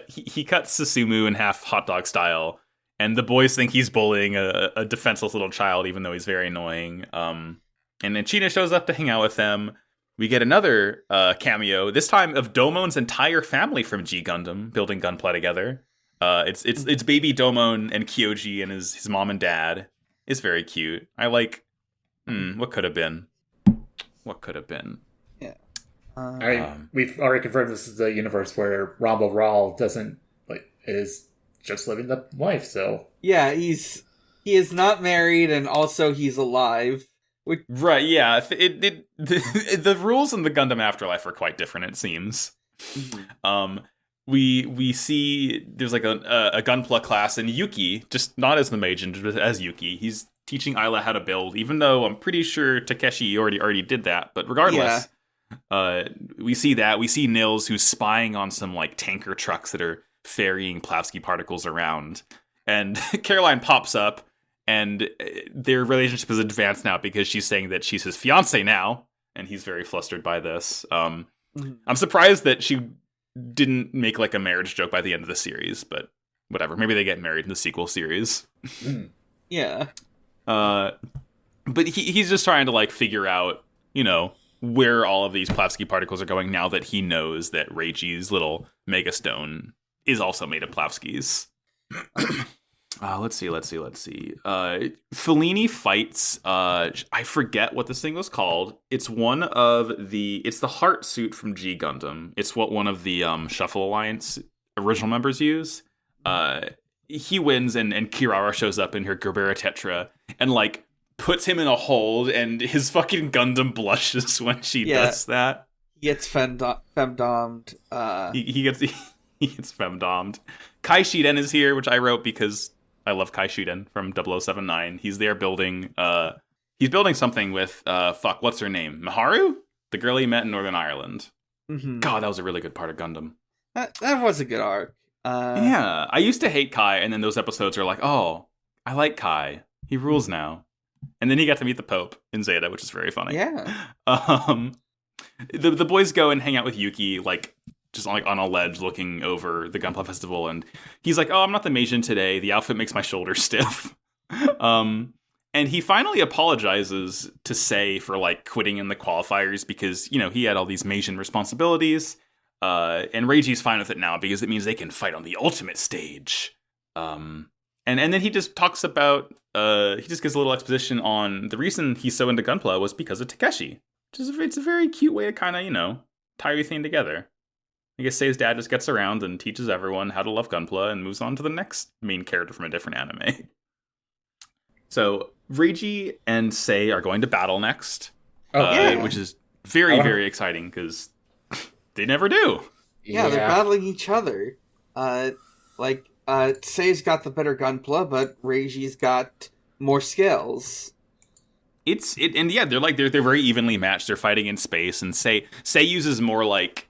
Speaker 2: He cuts Susumu in half hot dog style, and the boys think he's bullying a defenseless little child, even though he's very annoying. And then China shows up to hang out with them. We get another cameo, this time of Domon's entire family from G Gundam, building Gunpla together. It's baby Domon and Kyoji and his mom and dad. It's very cute. I like, what could have been? What could have been?
Speaker 3: Yeah.
Speaker 1: We've already confirmed this is the universe where Rambo Rawl is just living the life, so.
Speaker 3: Yeah, he is not married, and also he's alive.
Speaker 2: Right, yeah. The rules in the Gundam Afterlife are quite different, it seems.
Speaker 3: Mm-hmm.
Speaker 2: We see there's like a Gunpla class, and Yuki, just not as the mage, but as Yuki, he's teaching Ayla how to build, even though I'm pretty sure Takeshi already did that. But regardless, we see that. We see Nils, who's spying on some like tanker trucks that are ferrying Plavsky particles around. And Caroline pops up, and their relationship is advanced now because she's saying that she's his fiance now, and he's very flustered by this. I'm surprised that she didn't make like a marriage joke by the end of the series, but whatever. Maybe they get married in the sequel series.
Speaker 3: Yeah.
Speaker 2: But he's just trying to like figure out, where all of these Plavsky particles are going now that he knows that Reiji's little megastone is also made of Plavskys. Let's see. Fellini fights, I forget what this thing was called. It's it's the heart suit from G Gundam. It's what one of the Shuffle Alliance original members use. He wins, and Kirara shows up in her Gerbera Tetra and like puts him in a hold, and his fucking Gundam blushes when she does that.
Speaker 3: He gets femdomed.
Speaker 2: He gets femdomed. Kai Shiden is here, which I wrote because I love Kai Shiden from 0079. He's there building something with what's her name? Miharu? The girl he met in Northern Ireland.
Speaker 3: Mm-hmm.
Speaker 2: God, that was a really good part of Gundam.
Speaker 3: That was a good arc.
Speaker 2: Yeah, I used to hate Kai, and then those episodes are like, oh, I like Kai. He rules now. And then he got to meet the Pope in Zeta, which is very funny.
Speaker 3: Yeah.
Speaker 2: The boys go and hang out with Yuki, like, just like on a ledge looking over the Gunpla Festival, and he's like, oh, I'm not the Meijin today. The outfit makes my shoulders stiff. And he finally apologizes to Sei for like quitting in the qualifiers because, he had all these Meijin responsibilities. And Reiji's fine with it now because it means they can fight on the ultimate stage. And then he just talks about, he just gives a little exposition on the reason he's so into Gunpla was because of Takeshi. It's a very cute way to kind of, tie everything together. I guess Sei's dad just gets around and teaches everyone how to love Gunpla and moves on to the next main character from a different anime. So, Reiji and Sei are going to battle next. Which is very, very exciting because they never do.
Speaker 3: Yeah, they're battling each other. Sei's got the better Gunpla, but Reiji's got more skills. They're very evenly matched. They're fighting in space, and Sei uses more like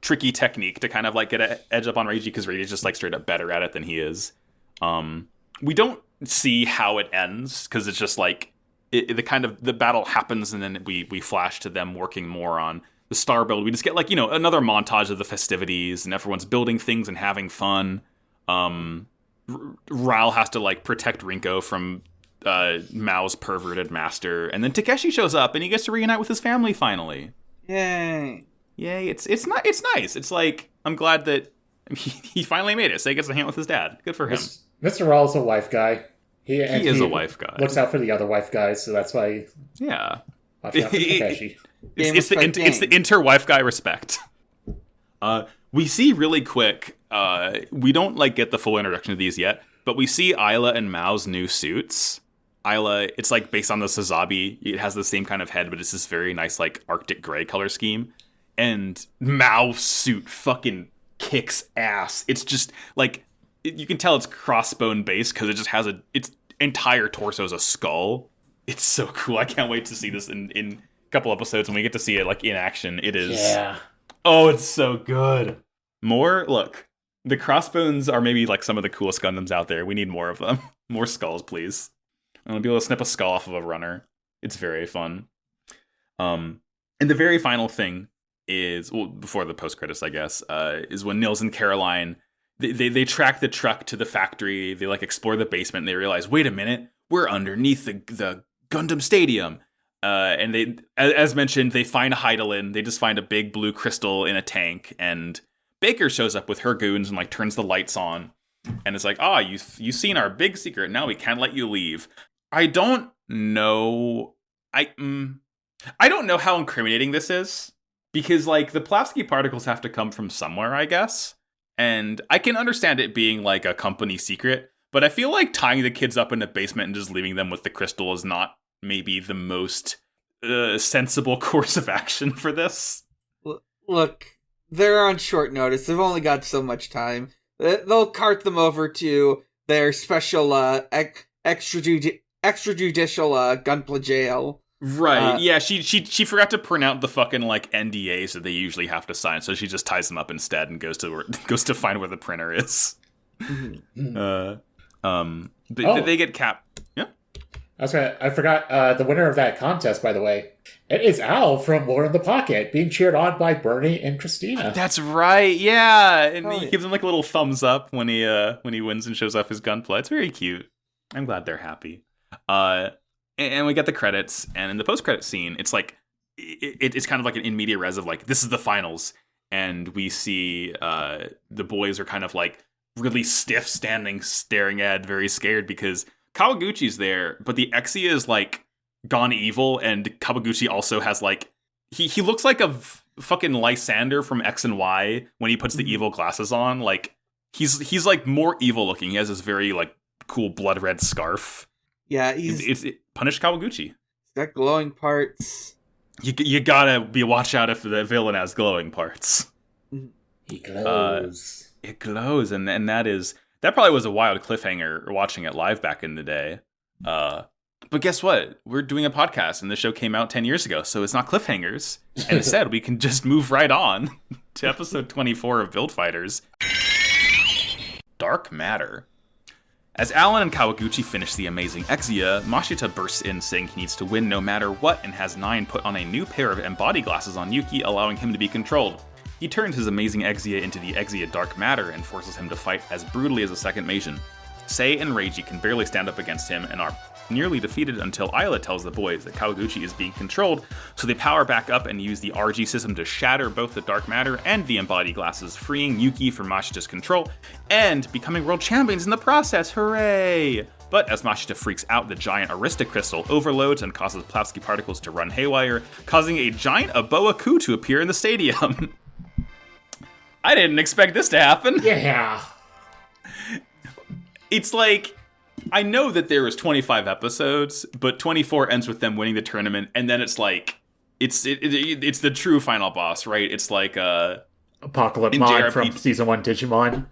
Speaker 3: tricky technique to kind of like get an edge up on Reiji because Reiji's just like straight up better at it than he is. We don't see how it ends because it's just like the battle happens, and then we flash to them working more on the star build. We just get like another montage of the festivities, and everyone's building things and having fun. Ral has to like protect Rinko from Mao's perverted master, and then Takeshi shows up and he gets to reunite with his family finally. Yay!
Speaker 2: It's nice. It's like I'm glad that he finally made it. So he gets to hang out with his dad. Good for him.
Speaker 1: Mr. Rawl's a wife guy. He is
Speaker 2: a wife guy.
Speaker 1: Looks out for the other wife guys, so that's why.
Speaker 2: Yeah.
Speaker 1: Watch out for Takeshi.
Speaker 2: It's the inter-wife guy respect. We see really quick. We don't like get the full introduction of these yet, but we see Ayla and Mao's new suits. Ayla, it's like based on the Sazabi. It has the same kind of head, but it's this very nice like Arctic gray color scheme. And Mao's suit fucking kicks ass. It's just like you can tell it's crossbone based because it just has its entire torso is a skull. It's so cool. I can't wait to see this in a couple episodes when we get to see it like in action. It is Oh, it's so good. More? Look, the crossbones are maybe like some of the coolest Gundams out there. We need more of them. More skulls, please. I want to be able to snip a skull off of a runner. It's very fun. And the very final thing is, well, before the post-credits, I guess, is when Nils and Caroline, they track the truck to the factory. They like explore the basement and they realize, wait a minute, we're underneath the Gundam Stadium. And they, as mentioned, they find Hydaelyn. They just find a big blue crystal in a tank, and Baker shows up with her goons and like turns the lights on, and it's like, you've seen our big secret. Now we can't let you leave. I don't know. I don't know how incriminating this is, because like the Plavsky particles have to come from somewhere, I guess, and I can understand it being like a company secret, but I feel like tying the kids up in the basement and just leaving them with the crystal is not maybe the most sensible course of action for this.
Speaker 3: Look, they're on short notice. They've only got so much time. They'll cart them over to their special extrajudicial Gunpla jail.
Speaker 2: Right. Yeah, she forgot to print out the fucking like NDAs that they usually have to sign, so she just ties them up instead and goes to find where the printer is. They get capped. Yeah.
Speaker 1: I forgot the winner of that contest, by the way. It is Al from War in the Pocket, being cheered on by Bernie and Christina.
Speaker 2: That's right, yeah. And he gives him like a little thumbs up when he wins and shows off his gunplay. It's very cute. I'm glad they're happy. And we get the credits, and in the post-credit scene, it's like it's kind of like an in media res of like, this is the finals, and we see the boys are kind of like really stiff, standing, staring at, very scared because Kawaguchi's there, but the Exia is like gone evil, and Kawaguchi also has like he looks like a fucking Lysander from X and Y when he puts the evil glasses on. Like he's like more evil looking. He has this very like cool blood red scarf.
Speaker 3: Yeah,
Speaker 2: it's punish Kawaguchi.
Speaker 3: He's got glowing parts.
Speaker 2: You gotta watch out if the villain has glowing parts.
Speaker 1: He glows.
Speaker 2: It glows, and that probably was a wild cliffhanger watching it live back in the day. But guess what? We're doing a podcast, and the show came out 10 years ago, so it's not cliffhangers. And instead, we can just move right on to episode 24 of Build Fighters. Dark Matter. As Alan and Kawaguchi finish the amazing Exia, Mashita bursts in saying he needs to win no matter what, and has Nine put on a new pair of embody glasses on Yuki, allowing him to be controlled. He turns his amazing Exia into the Exia Dark Matter and forces him to fight as brutally as a second Meijin. Sei and Reiji can barely stand up against him and are nearly defeated until Ayla tells the boys that Kawaguchi is being controlled, so they power back up and use the RG system to shatter both the Dark Matter and the embody glasses, freeing Yuki from Mashita's control and becoming world champions in the process. Hooray! But as Mashita freaks out, the giant Arista crystal overloads and causes Plavsky particles to run haywire, causing a giant Aboa Ku to appear in the stadium. I didn't expect this to happen.
Speaker 1: Yeah.
Speaker 2: It's like, I know that there was 25 episodes, but 24 ends with them winning the tournament, and then it's like, it's the true final boss, right? It's like
Speaker 1: Apocalypse Mod from Season 1 Digimon.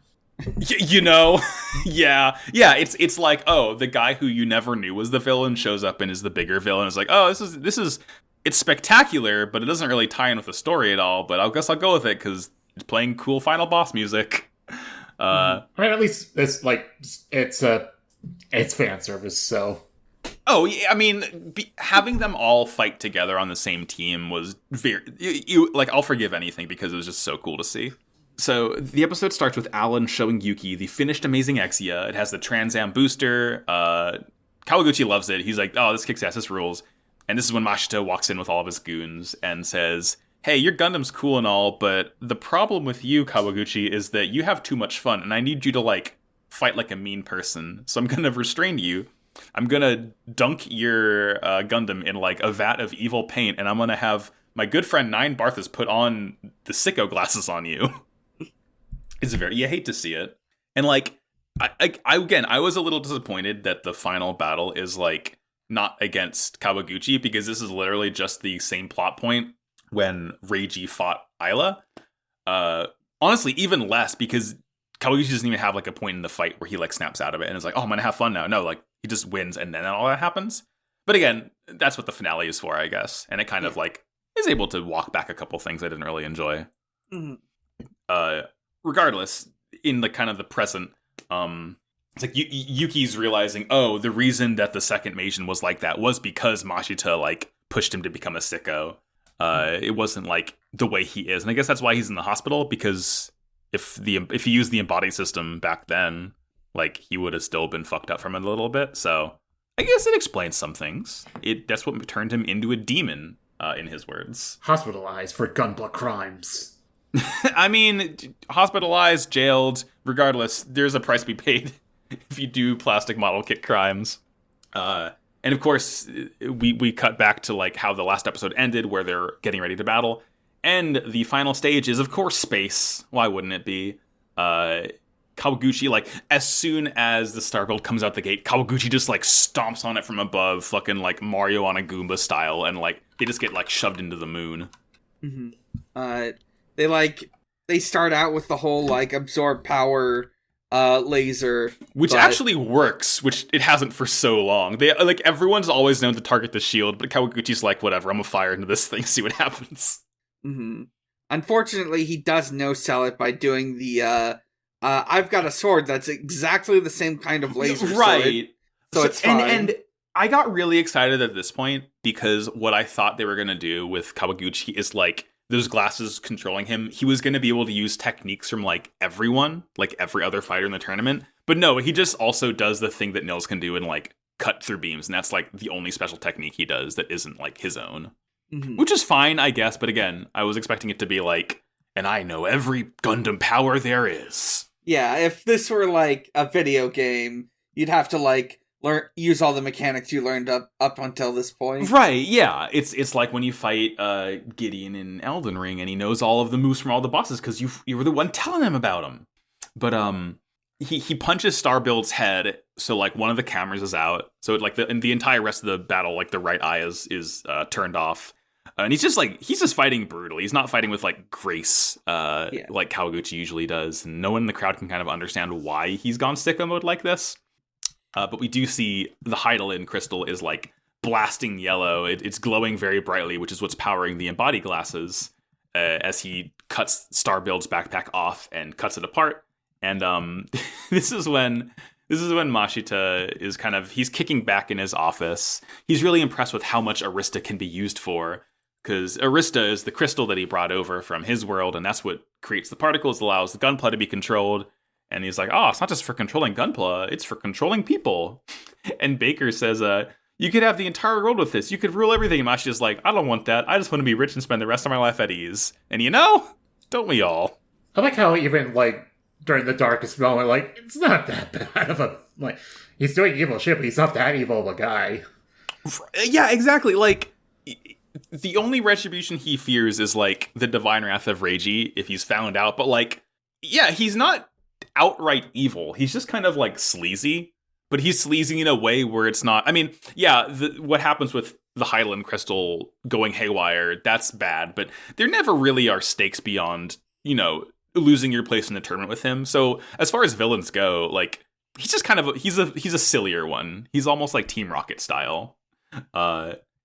Speaker 2: You know? yeah. It's like, oh, the guy who you never knew was the villain shows up and is the bigger villain. It's like, oh, this is it's spectacular, but it doesn't really tie in with the story at all. But I guess I'll go with it because it's playing cool final boss music.
Speaker 1: I mean, at least it's like it's fan service, so.
Speaker 2: Oh, yeah, I mean, having them all fight together on the same team was very like, I'll forgive anything because it was just so cool to see. So the episode starts with Alan showing Yuki the finished amazing Exia. It has the Trans Am booster. Kawaguchi loves it. He's like, oh, this kicks ass, this rules. And this is when Mashita walks in with all of his goons and says, hey, your Gundam's cool and all, but the problem with you, Kawaguchi, is that you have too much fun, and I need you to, like, fight like a mean person. So I'm gonna restrain you. I'm gonna dunk your Gundam in, like, a vat of evil paint, and I'm gonna have my good friend Nine Barthas put on the sicko glasses on you. It's you hate to see it. And, like, I was a little disappointed that the final battle is, like, not against Kawaguchi, because this is literally just the same plot point when Reiji fought Ayla. Honestly, even less, because Kawaguchi doesn't even have like a point in the fight where he like snaps out of it and is like, oh, I'm gonna have fun now. No, like he just wins and then all that happens. But again, that's what the finale is for, I guess. And it kind of like is able to walk back a couple things I didn't really enjoy.
Speaker 3: Mhm.
Speaker 2: Regardless, in the kind of the present, it's like Yuki's realizing, oh, the reason that the second Meijin was like that was because Mashita like pushed him to become a sicko. It wasn't like the way he is, and I guess that's why he's in the hospital, because if he used the embodied system back then, like he would have still been fucked up from it a little bit. So I guess it explains some things. That's what turned him into a demon, in his words.
Speaker 1: Hospitalized for Gunpla crimes.
Speaker 2: I mean, hospitalized, jailed, regardless, there's a price to be paid if you do plastic model kit crimes. And of course, we cut back to like how the last episode ended, where they're getting ready to battle. And the final stage is, of course, space. Why wouldn't it be? Kawaguchi, like, as soon as the Starbuild comes out the gate, Kawaguchi just, like, stomps on it from above, fucking, like, Mario on a Goomba style, and, like, they just get, like, shoved into the moon.
Speaker 3: Mm-hmm. They start out with the whole, like, absorb power laser.
Speaker 2: Which actually works, which it hasn't for so long. They, like, everyone's always known to target the shield, but Kawaguchi's like, whatever, I'm gonna fire into this thing, see what happens.
Speaker 3: Mm-hmm. Unfortunately, he does no-sell it by doing the, I've got a sword that's exactly the same kind of laser.
Speaker 2: Right.
Speaker 3: So it's fine.
Speaker 2: And I got really excited at this point, because what I thought they were going to do with Kawaguchi is, like, those glasses controlling him, he was going to be able to use techniques from, like, everyone, like, every other fighter in the tournament. But no, he just also does the thing that Nils can do and, like, cut through beams. And that's, like, the only special technique he does that isn't, like, his own.
Speaker 3: Mm-hmm.
Speaker 2: Which is fine, I guess. But again, I was expecting it to be, like, and I know every Gundam power there is.
Speaker 3: Yeah, if this were, like, a video game, you'd have to, like, use all the mechanics you learned up until this point.
Speaker 2: Right, yeah. It's like when you fight Gideon in Elden Ring, and he knows all of the moves from all the bosses, because you were the one telling him about them. But he punches Starbuild's head, so, like, one of the cameras is out. So, like, the entire rest of the battle, like, the right eye is turned off. And he's just fighting brutally. He's not fighting with, like, grace, like Kawaguchi usually does. And no one in the crowd can kind of understand why he's gone sicko mode like this. But we do see the Hydaelyn crystal is, like, blasting yellow. It's glowing very brightly, which is what's powering the embodied glasses, as he cuts Starbuild's backpack off and cuts it apart. And this is when Mashita is he's kicking back in his office. He's really impressed with how much Arista can be used for. Because Arista is the crystal that he brought over from his world, and that's what creates the particles, allows the Gunpla to be controlled. And he's like, oh, it's not just for controlling Gunpla, it's for controlling people. And Baker says, you could have the entire world with this. You could rule everything. And Mashi's like, I don't want that. I just want to be rich and spend the rest of my life at ease. And you know, don't we all?
Speaker 1: I like how even, like, during the darkest moment, like, it's not that bad of a, like, he's doing evil shit, but he's not that evil of a guy.
Speaker 2: Yeah, exactly. Like, the only retribution he fears is, like, the divine wrath of Reiji if he's found out. But, like, yeah, he's not outright evil. He's just kind of, like, sleazy. But he's sleazy in a way where it's not... I mean, yeah, what happens with the Hydaelyn crystal going haywire, that's bad. But there never really are stakes beyond, you know, losing your place in the tournament with him. So as far as villains go, like, he's just kind of... He's a sillier one. He's almost like Team Rocket style.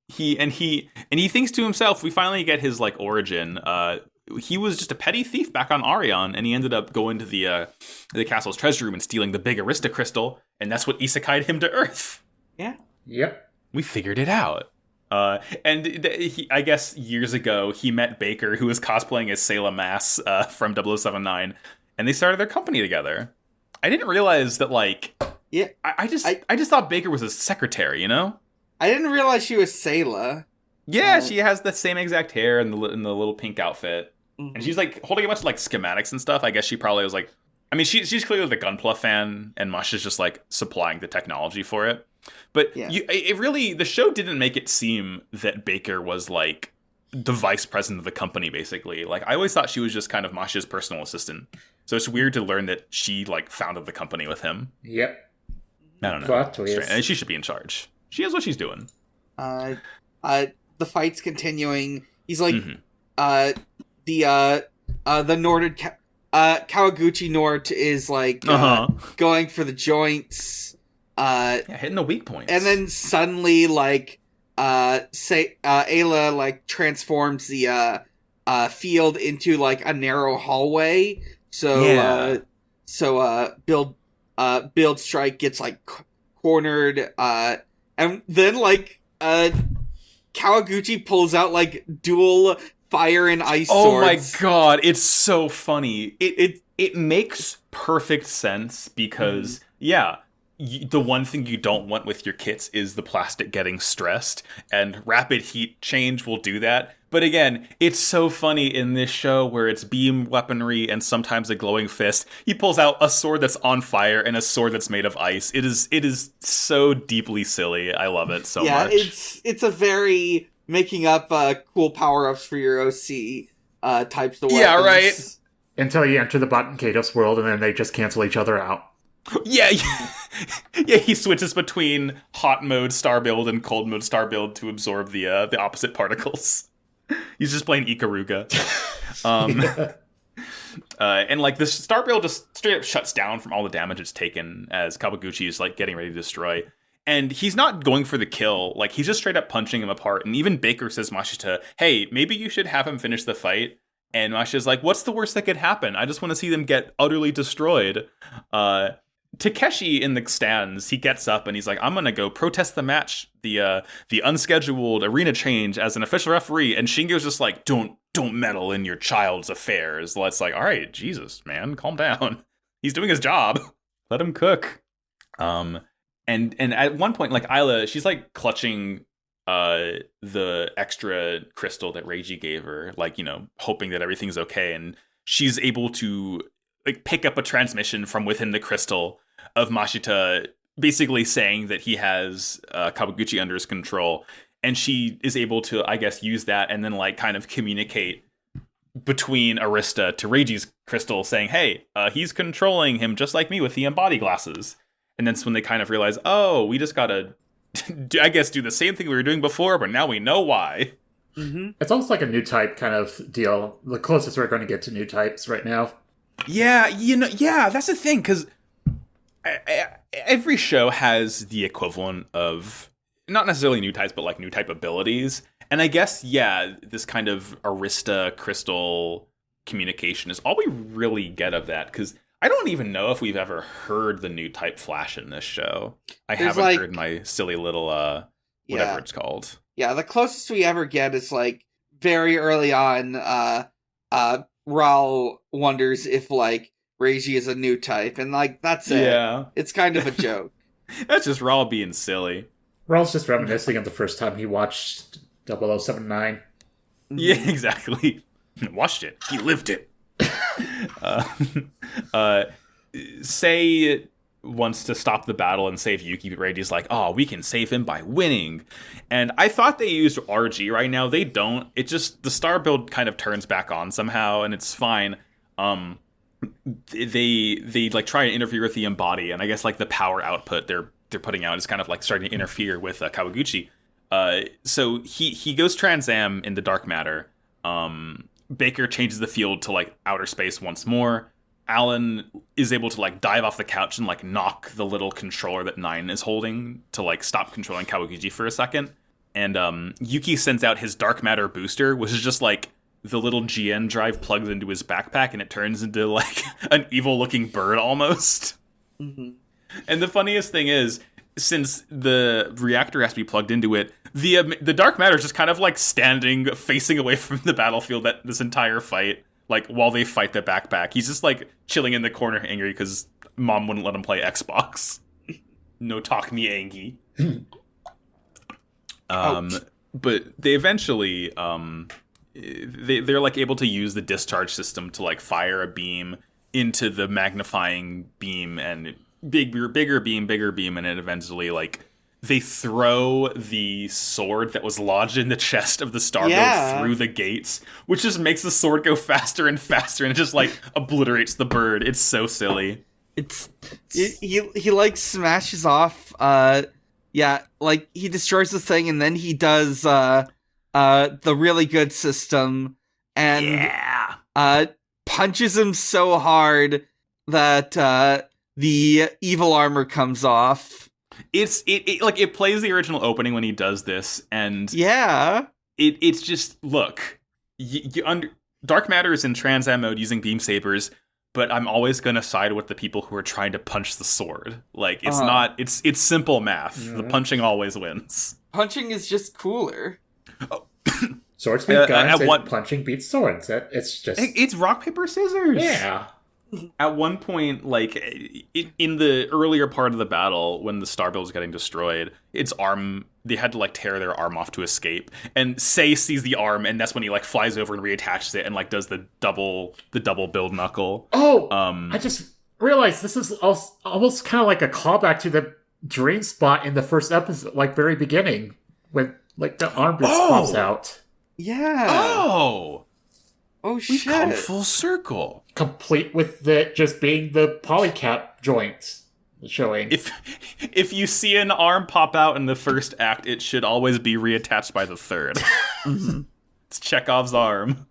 Speaker 2: He thinks to himself, we finally get his, like, origin. He was just a petty thief back on Arion, and he ended up going to the castle's treasure room and stealing the big Arista crystal, and that's what isekai'd him to Earth.
Speaker 3: Yeah.
Speaker 1: Yep.
Speaker 2: We figured it out. I guess years ago, he met Baker, who was cosplaying as Sayla Mass from 0079, and they started their company together. I didn't realize that, like...
Speaker 3: Yeah.
Speaker 2: I just thought Baker was his secretary, you know?
Speaker 3: I didn't realize she was Sayla.
Speaker 2: Yeah, she has the same exact hair and the little pink outfit. Mm-hmm. And she's, like, holding a bunch of, like, schematics and stuff. I guess she probably was, like... I mean, she's clearly the Gunpla fan, and Mush is just, like, supplying the technology for it. But
Speaker 3: yeah.
Speaker 2: The show didn't make it seem that Baker was, like, the vice president of the company, basically. Like, I always thought she was just kind of Masha's personal assistant. So it's weird to learn that she, like, founded the company with him.
Speaker 1: Yep.
Speaker 2: I don't know.
Speaker 1: And
Speaker 2: she should be in charge. She knows what she's doing.
Speaker 3: The fight's continuing. He's like,
Speaker 2: mm-hmm.
Speaker 3: The Norded Kawaguchi Nort is like going for the joints.
Speaker 2: Hitting the weak points.
Speaker 3: And then suddenly, like, Ayla, like, transforms the field into like a narrow hallway. So Build Strike gets like cornered, and then like Kawaguchi pulls out like dual fire and ice swords.
Speaker 2: Oh my god, it's so funny. It makes perfect sense because the one thing you don't want with your kits is the plastic getting stressed, and rapid heat change will do that. But again, it's so funny in this show where it's beam weaponry and sometimes a glowing fist. He pulls out a sword that's on fire and a sword that's made of ice. It is so deeply silly. I love it so much.
Speaker 3: Yeah, it's a very making up cool power-ups for your OC types of weapons.
Speaker 2: Yeah, right.
Speaker 1: Until you enter the Bot Katos world, and then they just cancel each other out.
Speaker 2: Yeah, he switches between hot mode star build and cold mode star build to absorb the opposite particles. He's just playing Ikaruga. And like this star build just straight up shuts down from all the damage it's taken as Kawaguchi is like getting ready to destroy. And he's not going for the kill, like he's just straight up punching him apart. And even Baker says Mashita, hey, maybe you should have him finish the fight. And Mashita's like, what's the worst that could happen? I just want to see them get utterly destroyed. Takeshi in the stands, he gets up and he's like, I'm gonna go protest the match, the unscheduled arena change as an official referee. And Shingo's just like, don't meddle in your child's affairs. It's like, all right, Jesus, man, calm down. He's doing his job. Let him cook. And at one point, like Isla, she's like clutching the extra crystal that Reiji gave her, like, you know, hoping that everything's okay. And she's able to like pick up a transmission from within the crystal of Mashita basically saying that he has Kawaguchi under his control. And she is able to, I guess, use that and then like kind of communicate between Arista to Reiji's crystal saying, hey, he's controlling him just like me with the embody glasses. And that's when they kind of realize, oh, we just gotta, I guess, do the same thing we were doing before, but now we know why.
Speaker 3: Mm-hmm.
Speaker 1: It's almost like a new type kind of deal. The closest we're going to get to new types right now.
Speaker 2: Yeah, that's the thing, because every show has the equivalent of, not necessarily new types, but like new type abilities. And I guess, this kind of Arista crystal communication is all we really get of that, because I don't even know if we've ever heard the new type flash in this show. I haven't heard my silly little, whatever it's called.
Speaker 3: Yeah, the closest we ever get is like very early on, Raul wonders if like Reiji is a new type, and like that's it.
Speaker 2: Yeah.
Speaker 3: It's kind of a joke.
Speaker 2: That's just Raul being silly.
Speaker 1: Raul's just reminiscing of the first time he watched 0079.
Speaker 2: Yeah, exactly. Watched it. He lived it. Sei wants to stop the battle and save Yuki, but Reiji's like, oh, we can save him by winning. And I thought they used RG. Right now they don't. It just, the star build kind of turns back on somehow, and it's fine. They like try to interfere with the embody, and I guess like the power output they're putting out is kind of like starting to interfere with Kawaguchi. So he goes Trans Am in the dark matter. Baker changes the field to like outer space once more. Alan is able to like dive off the couch and like knock the little controller that Nine is holding to like stop controlling Kawaguchi for a second. And Yuki sends out his dark matter booster, which is just like the little GN drive plugs into his backpack and it turns into like an evil looking bird almost.
Speaker 3: Mm-hmm.
Speaker 2: And the funniest thing is, since the reactor has to be plugged into it, the dark matter is just kind of like standing facing away from the battlefield that this entire fight, like while they fight the backpack. He's just like chilling in the corner angry because mom wouldn't let him play Xbox. No talk me Angie. But they eventually they're like able to use the discharge system to like fire a beam into the magnifying beam, and bigger beam, and it eventually like they throw the sword that was lodged in the chest of the starboat through the gates, which just makes the sword go faster and faster, and it just like obliterates the bird. It's so silly.
Speaker 3: He like smashes off. Like he destroys the thing, and then he does the really good system, and punches him so hard that the evil armor comes off.
Speaker 2: It plays the original opening when he does this, and it's just, look, Dark Matter is in Trans Am mode using beam sabers, but I'm always going to side with the people who are trying to punch the sword. Like, it's not... It's simple math.
Speaker 1: Yeah.
Speaker 2: The punching always wins.
Speaker 3: Punching is just cooler.
Speaker 2: Oh.
Speaker 1: Swords beat guns, and punching beats swords. It's just...
Speaker 2: It's rock, paper, scissors!
Speaker 1: Yeah.
Speaker 2: At one point, like, in the earlier part of the battle, when the Star Build was getting destroyed, its arm... They had to, like, tear their arm off to escape. And Sei sees the arm, and that's when he, like, flies over and reattaches it and, like, does the double build knuckle.
Speaker 1: Oh! I just realized this is almost kind of like a callback to the Dream Spot in the first episode, like, very beginning, when, like, the arm just pops out.
Speaker 3: Yeah.
Speaker 2: Oh
Speaker 3: shit.
Speaker 2: We've come full circle.
Speaker 1: Complete with just being the polycap joint showing.
Speaker 2: If you see an arm pop out in the first act, it should always be reattached by the third. It's Chekhov's arm.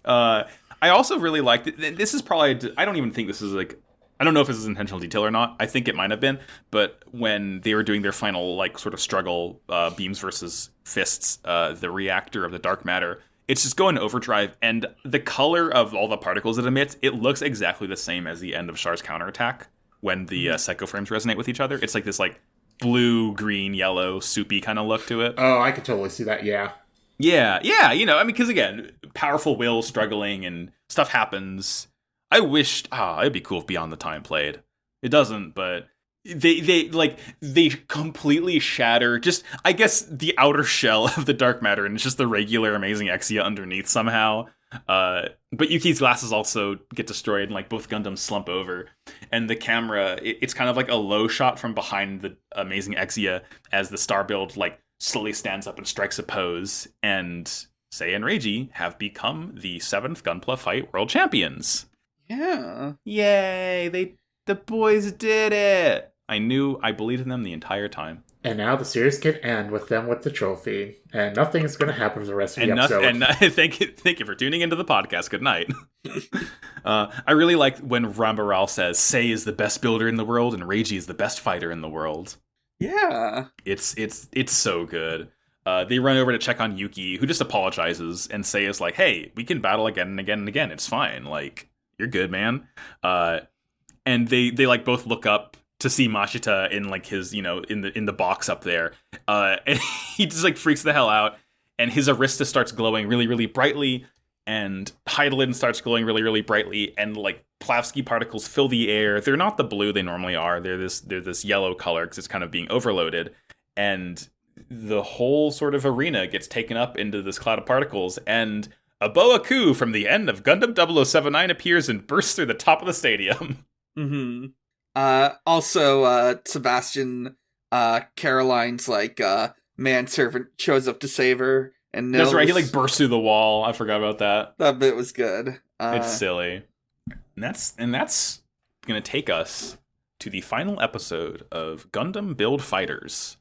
Speaker 2: I also really liked it. This is probably... I don't even think this is like... I don't know if this is intentional detail or not. I think it might have been. But when they were doing their final, like, sort of struggle, beams versus fists, the reactor of the dark matter, it's just going overdrive, and the color of all the particles it emits, it looks exactly the same as the end of Char's counterattack when the psycho frames resonate with each other. It's like this, like, blue, green, yellow, soupy kind of look to it.
Speaker 1: Oh, I could totally see that, yeah.
Speaker 2: Yeah, you know, I mean, because again, powerful will struggling and stuff happens. I wished, it'd be cool if Beyond the Time played. It doesn't, but they completely shatter just, I guess, the outer shell of the dark matter, and it's just the regular amazing Exia underneath somehow. But Yuki's glasses also get destroyed, and, like, both Gundams slump over, and the camera, it's kind of like a low shot from behind the amazing Exia as the star build, like, slowly stands up and strikes a pose, and Sei and Reiji have become the 7th Gunpla Fight World Champions.
Speaker 3: Yeah.
Speaker 2: Yay, the boys did it. I believed in them the entire time.
Speaker 1: And now the series can end with them with the trophy, and nothing is going to happen for the rest of the episode.
Speaker 2: And thank you for tuning into the podcast. Good night. I really like when Rambaral says Sei is the best builder in the world and Reiji is the best fighter in the world.
Speaker 3: Yeah.
Speaker 2: It's so good. They run over to check on Yuki, who just apologizes, and Sei is like, hey, we can battle again and again and again. It's fine. Like, you're good, man. And they like both look up to see Mashita in, like, his, you know, in the box up there. And he just, like, freaks the hell out, and his Arista starts glowing really, really brightly, and Hydaelyn starts glowing really, really brightly, and, like, Plavsky particles fill the air. They're not the blue they normally are. They're this yellow color because it's kind of being overloaded, and the whole sort of arena gets taken up into this cloud of particles, and a Boa Ku from the end of Gundam 0079 appears and bursts through the top of the stadium.
Speaker 3: Mm-hmm. Also, Sebastian, Caroline's, like, manservant shows up to save her, and Nils...
Speaker 2: That's right, he, like, bursts through the wall. I forgot about that.
Speaker 3: That bit was good.
Speaker 2: It's silly. And that's gonna take us to the final episode of Gundam Build Fighters.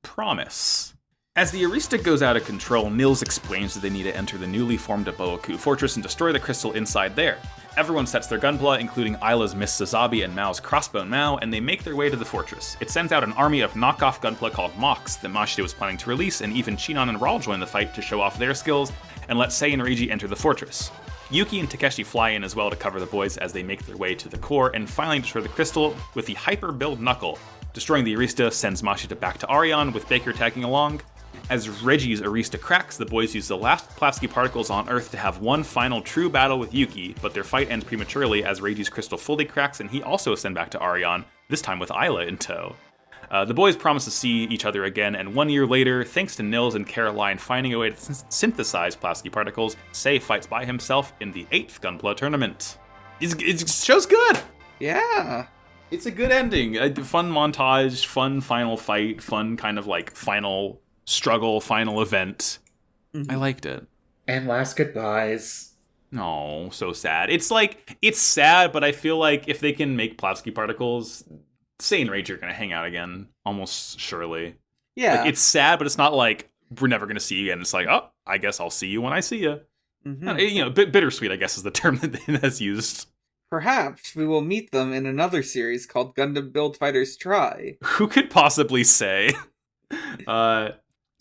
Speaker 2: Promise. As the Arista goes out of control, Nils explains that they need to enter the newly formed Aboaku fortress and destroy the crystal inside there. Everyone sets their gunpla, including Isla's Miss Sazabi and Mao's Crossbone Mao, and they make their way to the fortress. It sends out an army of knockoff gunpla called Mox that Mashita was planning to release, and even Chinon and Raul join the fight to show off their skills and let Sei and Reiji enter the fortress. Yuki and Takeshi fly in as well to cover the boys as they make their way to the core and finally destroy the crystal with the Hyper Build Knuckle. Destroying the Arista sends Mashita back to Arion, with Baker tagging along. As Regi's Arista cracks, the boys use the last Plavsky particles on Earth to have one final true battle with Yuki, but their fight ends prematurely as Regi's crystal fully cracks and he also is sent back to Arion, this time with Isla in tow. The boys promise to see each other again, and 1 year later, thanks to Nils and Caroline finding a way to synthesize Plavsky particles, Sei fights by himself in the 8th Gunpla tournament. It show's good!
Speaker 3: Yeah!
Speaker 2: It's a good ending. A fun montage, fun final fight, fun kind of, like, final struggle, final event. Mm-hmm. I liked it.
Speaker 1: And last goodbyes.
Speaker 2: No, so sad. It's like, it's sad, but I feel like if they can make Plavsky particles, Sei and Rage are going to hang out again, almost surely.
Speaker 3: Yeah.
Speaker 2: Like, it's sad, but it's not like, we're never going to see you again. It's like, oh, I guess I'll see you when I see you. Mm-hmm. You know, bittersweet, I guess, is the term that's used.
Speaker 3: Perhaps we will meet them in another series called Gundam Build Fighters Try.
Speaker 2: Who could possibly say?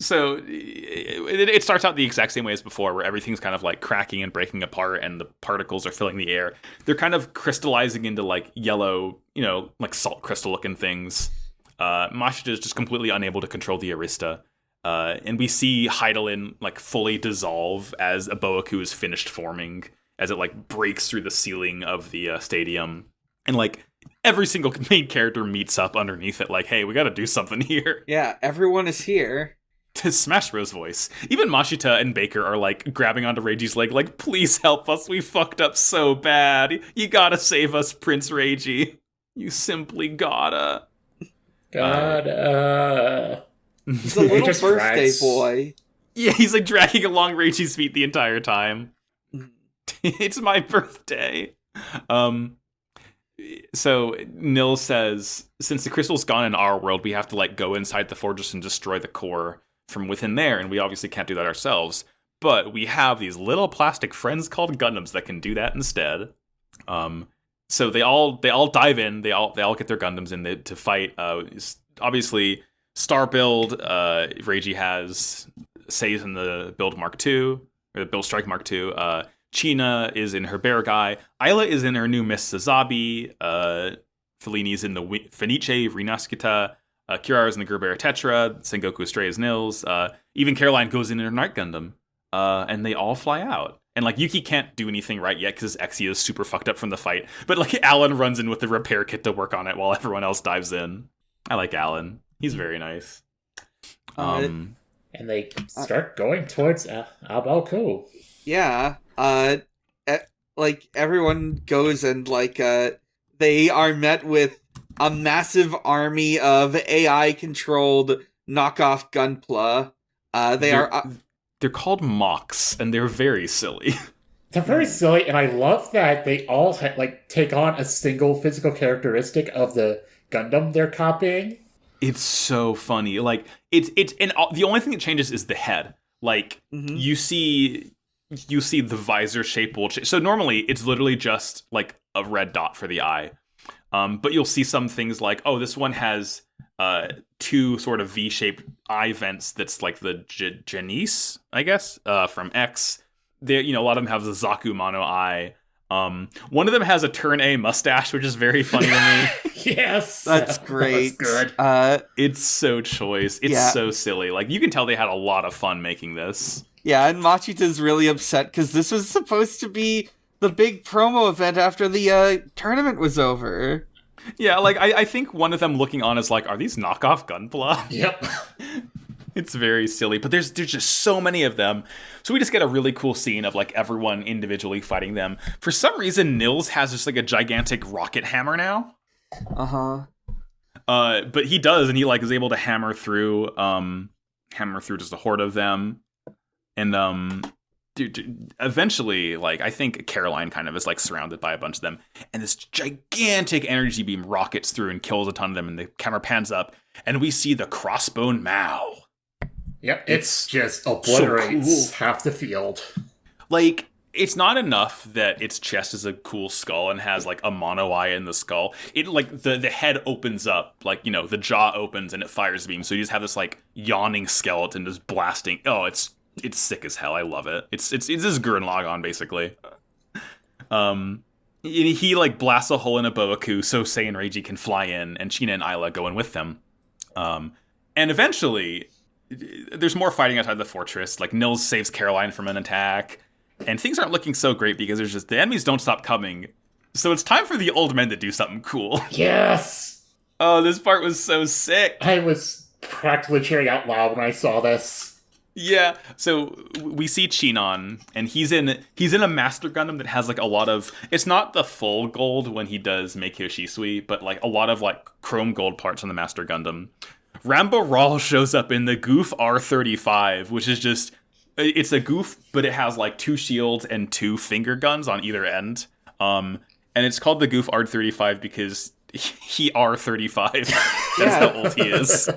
Speaker 2: So it starts out the exact same way as before, where everything's kind of like cracking and breaking apart and the particles are filling the air. They're kind of crystallizing into like yellow, like salt crystal looking things. Mashita is just completely unable to control the Arista. And we see Hydaelyn like fully dissolve as a Boaku is finished forming, as it like breaks through the ceiling of the stadium. And like every single main character meets up underneath it like, hey, we got to do something here.
Speaker 3: Yeah, everyone is here.
Speaker 2: To Smash Bros. Voice. Even Mashita and Baker are like grabbing onto Reiji's leg like, please help us, we fucked up so bad. You gotta save us, Prince Reiji. You simply gotta.
Speaker 3: Gotta. He's a little birthday boy.
Speaker 2: Yeah, he's like dragging along Reiji's feet the entire time. It's my birthday. So Nil says, since the crystal's gone in our world, we have to like go inside the fortress and destroy the core from within there, and we obviously can't do that ourselves. But we have these little plastic friends called Gundams that can do that instead. So they all dive in. They all get their Gundams in to fight. Obviously, Star build. Reiji has Sei's in the build Mark II, or the build Strike Mark II. China is in her Bear Guy. Ayla is in her new Miss Sazabi. Fellini's in the Fenice Rinaskita. Kirara is in the Gerber Tetra. Sengoku Stray is Nils. Even Caroline goes in her Night Gundam. And they all fly out. And like Yuki can't do anything right yet because Exia is super fucked up from the fight. But like Alan runs in with the repair kit to work on it while everyone else dives in. I like Alan. He's very nice.
Speaker 1: And they start going towards Abalco.
Speaker 3: Yeah. Like everyone goes and like they are met with a massive army of AI controlled knockoff Gunpla.
Speaker 2: They're called mocks, and they're very silly.
Speaker 1: They're very silly, and I love that they all take on a single physical characteristic of the Gundam they're copying.
Speaker 2: It's so funny. Like it's and the only thing that changes is the head. Like you see the visor shape will change. So normally it's literally just like a red dot for the eye. But you'll see some things like, oh, this one has two sort of V-shaped eye vents. That's like the Janice, I guess, from X. There, a lot of them have the Zaku mono eye. One of them has a turn A mustache, which is very funny to me.
Speaker 3: Yes, that's great.
Speaker 1: That's good.
Speaker 2: It's so choice. It's so silly. Like you can tell they had a lot of fun making this.
Speaker 3: Yeah, and Machita's really upset because this was supposed to be the big promo event after the tournament was over.
Speaker 2: Yeah, like I think one of them looking on is like, are these knockoff Gunpla?
Speaker 1: Yep.
Speaker 2: It's very silly, but there's just so many of them. So we just get a really cool scene of like everyone individually fighting them. For some reason, Nils has just like a gigantic rocket hammer now. But he does, and he like is able to hammer through just a horde of them. And eventually, like I think Caroline kind of is like surrounded by a bunch of them, and this gigantic energy beam rockets through and kills a ton of them. And the camera pans up, and we see the crossbone Mao.
Speaker 1: Yep, it's just obliterates half the field.
Speaker 2: Like, it's not enough that its chest is a cool skull and has, like, a mono eye in the skull. It, like, the head opens up, like, the jaw opens and it fires beams. So you just have this, like, yawning skeleton just blasting. Oh, it's sick as hell. I love it. It's this Gurren Lagann, basically. He, like, blasts a hole in a Boaku so Sei and Reiji can fly in, and China and Ayla go in with them. And eventually, there's more fighting outside the fortress. Like, Nils saves Caroline from an attack. And things aren't looking so great because there's just the enemies don't stop coming. So it's time for the old men to do something cool.
Speaker 1: Yes!
Speaker 2: Oh, this part was so sick.
Speaker 1: I was practically cheering out loud when I saw this.
Speaker 2: Yeah. So we see Chinon, and he's in a Master Gundam that has like a lot of. It's not the full gold when he does Meikyo Shisui, but like a lot of like chrome gold parts on the Master Gundam. Rambo Rawl shows up in the Goof R35, which is just. It's a goof, but it has like 2 shields and 2 finger guns on either end. And it's called the Goof R35 because he R35. That's how old he is.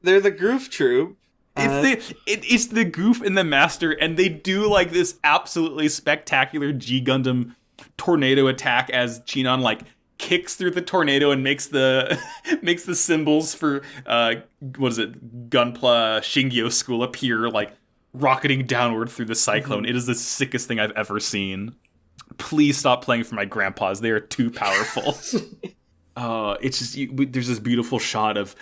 Speaker 3: They're the Goof Troop.
Speaker 2: It's the Goof and the Master, and they do like this absolutely spectacular G Gundam tornado attack as Chinon like kicks through the tornado and makes the makes the symbols for what is it, Gunpla Shingyo School appear, like rocketing downward through the cyclone. It is the sickest thing I've ever seen. Please stop playing for my grandpas. They are too powerful. It's just there's this beautiful shot of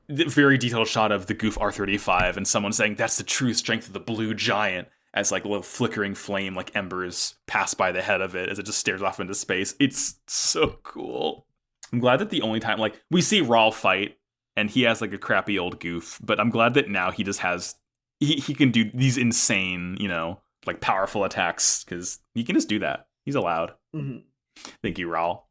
Speaker 2: very detailed shot of the Goof R35 and someone saying that's the true strength of the blue giant, as like a little flickering flame, like embers, pass by the head of it as it just stares off into space. It's so cool. I'm glad that the only time, like, we see Rawl fight, and he has like a crappy old Goof, but I'm glad that now he just has, he can do these insane, like powerful attacks, because he can just do that. He's allowed. Mm-hmm. Thank you, Rawl.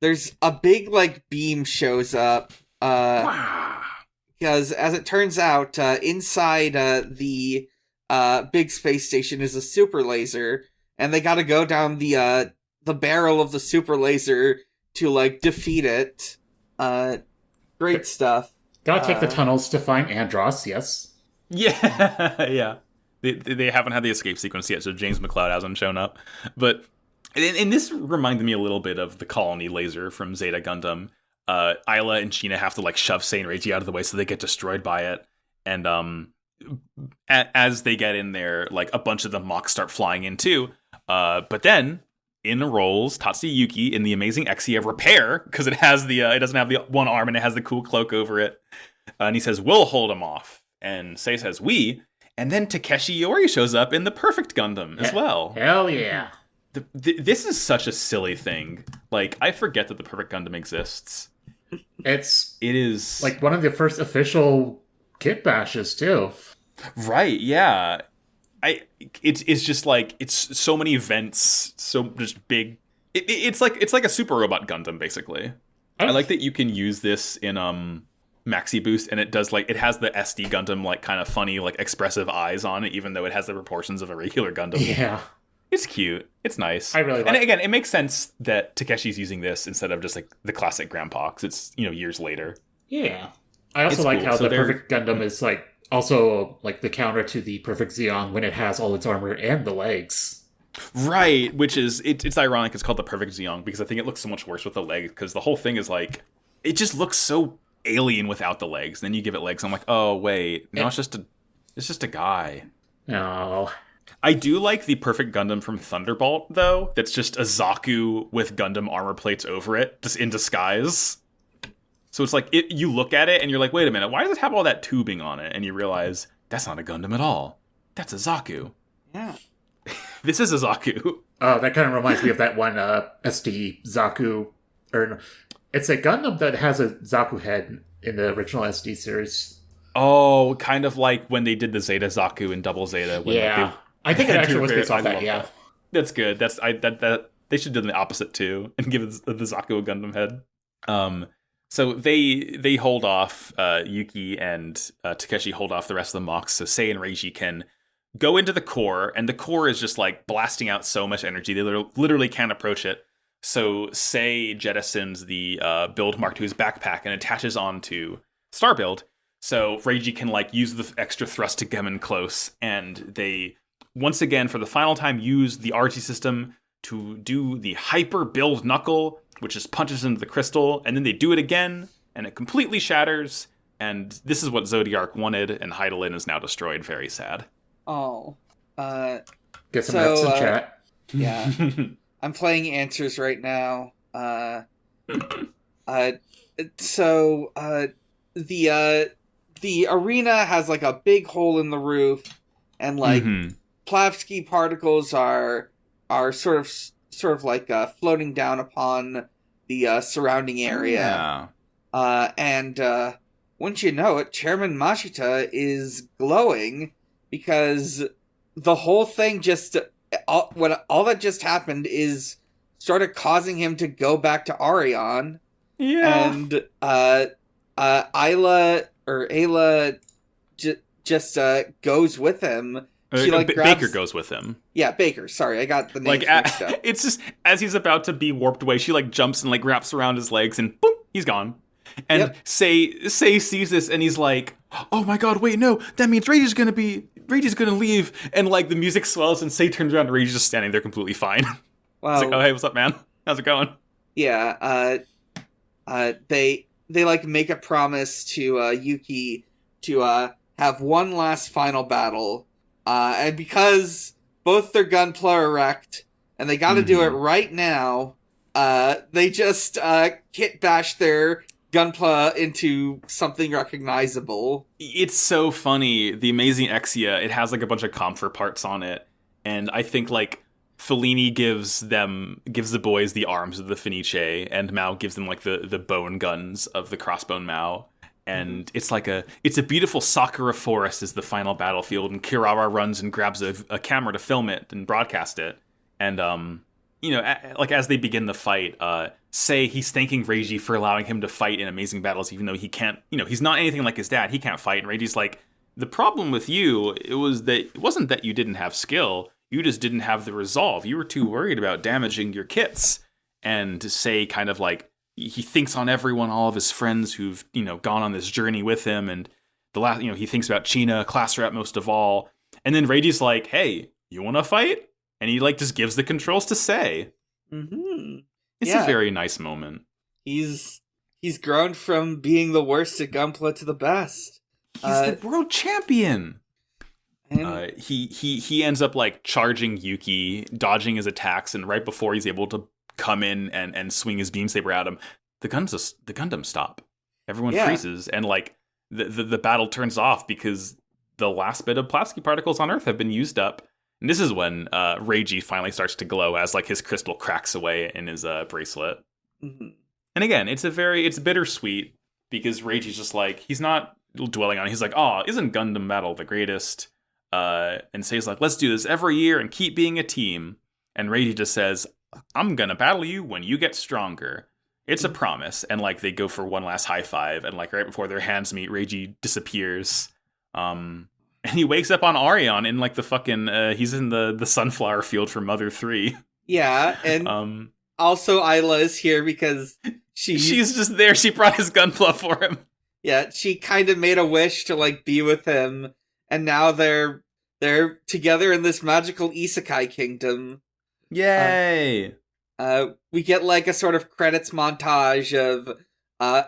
Speaker 3: There's a big, like, beam shows up, because, as it turns out, inside, the big space station is a super laser, and they gotta go down the barrel of the super laser to, like, defeat it. Great stuff.
Speaker 1: Gotta take the tunnels to find Andros, yes.
Speaker 2: Yeah, yeah. They haven't had the escape sequence yet, so James McCloud hasn't shown up. But, and this reminded me a little bit of the colony laser from Zeta Gundam. Isla and Sheena have to, like, shove Sei and Reiji out of the way so they get destroyed by it. And as they get in there, like, a bunch of the mocks start flying in too. But then in rolls Tatsuyuki in the amazing Exia repair, because it has it doesn't have the one arm and it has the cool cloak over it. And he says, "We'll hold him off." And Sei says, "We." And then Takeshi Iori shows up in the Perfect Gundam as well.
Speaker 1: Hell yeah.
Speaker 2: This is such a silly thing. Like, I forget that the Perfect Gundam exists.
Speaker 1: It
Speaker 2: is
Speaker 1: like one of the first official kit bashes too.
Speaker 2: Right, yeah. It's just like, it's so many events, so just big. It's like a Super Robot Gundam, basically. I like that you can use this in Maxi Boost, and it does, like, it has the SD Gundam, like, kind of funny, like, expressive eyes on it, even though it has the proportions of a regular Gundam.
Speaker 1: Yeah.
Speaker 2: It's cute. It's nice.
Speaker 1: I really like it.
Speaker 2: And again, it makes sense that Takeshi's using this instead of just, like, the classic Grandpa, because it's, years later.
Speaker 1: Yeah. I also like how the Perfect Gundam is, like, also, like, the counter to the Perfect Zeon when it has all its armor and the legs.
Speaker 2: Right, which is, it's ironic it's called the Perfect Zeon, because I think it looks so much worse with the legs, because the whole thing is, like, it just looks so alien without the legs. Then you give it legs, I'm like, oh, wait, no, it's just a guy.
Speaker 1: No.
Speaker 2: I do like the Perfect Gundam from Thunderbolt, though, that's just a Zaku with Gundam armor plates over it, just in disguise. So it's like, you look at it and you're like, wait a minute, why does it have all that tubing on it? And you realize, that's not a Gundam at all. That's a Zaku.
Speaker 3: Yeah.
Speaker 2: This is a Zaku.
Speaker 1: Oh, that kind of reminds me of that one SD Zaku. It's a Gundam that has a Zaku head in the original SD series.
Speaker 2: Oh, kind of like when they did the Zeta Zaku in Double Zeta. When,
Speaker 1: yeah.
Speaker 2: like,
Speaker 1: I think it actually was based off that, yeah.
Speaker 2: That's good. They should do the opposite too and give the Zaku a Gundam head. So they hold off, Yuki and Takeshi hold off the rest of the mocks, so Sei and Reiji can go into the core, and the core is just, like, blasting out so much energy, they literally can't approach it. So Sei jettisons the Build Mark II's backpack and attaches onto Star Build, so Reiji can, like, use the extra thrust to come in close, and they, once again, for the final time, use the RT system to do the Hyper Build Knuckle, which just punches into the crystal, and then they do it again, and it completely shatters, and this is what Zodiark wanted, and Hydaelyn is now destroyed. Very sad.
Speaker 3: Oh.
Speaker 1: Get some F's in chat.
Speaker 3: Yeah. I'm playing Answers right now. The arena has, like, a big hole in the roof, and, like, Plavsky particles are sort of like floating down upon the surrounding area.
Speaker 2: Yeah.
Speaker 3: And wouldn't you know it, Chairman Mashita is glowing because the whole thing all that just happened is started causing him to go back to Arion.
Speaker 2: Yeah.
Speaker 3: And Ayla just goes with him. She, like,
Speaker 2: Baker goes with him.
Speaker 3: Yeah, Baker. Sorry, I got the names mixed up.
Speaker 2: It's just, as he's about to be warped away, she, like, jumps and, like, wraps around his legs, and boom, he's gone. And Sei sees this, and he's like, oh my god, wait, no, that means Reiji's gonna leave, and like the music swells and Sei turns around and Reiji's just standing there completely fine.
Speaker 3: Well,
Speaker 2: It's like, oh hey, what's up, man? How's it going?
Speaker 3: yeah, they like make a promise to Yuki to have one last final battle, and because both their Gunpla are wrecked and they got to do it right now, they just kit bash their Gunpla into something recognizable.
Speaker 2: It's so funny. The Amazing Exia, it has like a bunch of comfort parts on it, and I think like Fellini gives the boys the arms of the Fenice, and Mao gives them like the bone guns of the crossbone Mao. And it's a beautiful Sakura forest is the final battlefield, and Kirara runs and grabs a camera to film it and broadcast it. And like as they begin the fight, he's thanking Reiji for allowing him to fight in amazing battles, even though he can't. He's not anything like his dad. He can't fight. And Reiji's like, the problem with you, it wasn't that you didn't have skill. You just didn't have the resolve. You were too worried about damaging your kits. And Sei kind of like, he thinks on everyone, all of his friends who've, gone on this journey with him. And he thinks about China, class rep most of all. And then Reiji's like, hey, you want to fight? And he like just gives the controls to Sei.
Speaker 3: Mm-hmm.
Speaker 2: It's a very nice moment.
Speaker 3: He's grown from being the worst at Gunpla to the best.
Speaker 2: He's the world champion.
Speaker 3: And
Speaker 2: he ends up like charging Yuki, dodging his attacks, and right before he's able to come in and swing his beam saber at him, the Gundam stop. Everyone freezes, and like the battle turns off because the last bit of plastic particles on Earth have been used up. And this is when Reiji finally starts to glow as like his crystal cracks away in his bracelet.
Speaker 3: Mm-hmm.
Speaker 2: And again, it's bittersweet because Reiji's just like, he's not dwelling on it. He's like, oh, isn't Gundam Battle the greatest? And Sei's like, let's do this every year and keep being a team. And Reiji just says, I'm gonna battle you when you get stronger. It's a promise. And like they go for one last high five, and like right before their hands meet, Reiji disappears. And he wakes up on Arion in like the fucking he's in the sunflower field for Mother 3.
Speaker 3: Yeah, and also Isla is here because
Speaker 2: she's just there. She brought his Gunpla for him.
Speaker 3: Yeah, she kind of made a wish to like be with him, and now they're together in this magical isekai kingdom.
Speaker 2: Yay!
Speaker 3: We get like a sort of credits montage of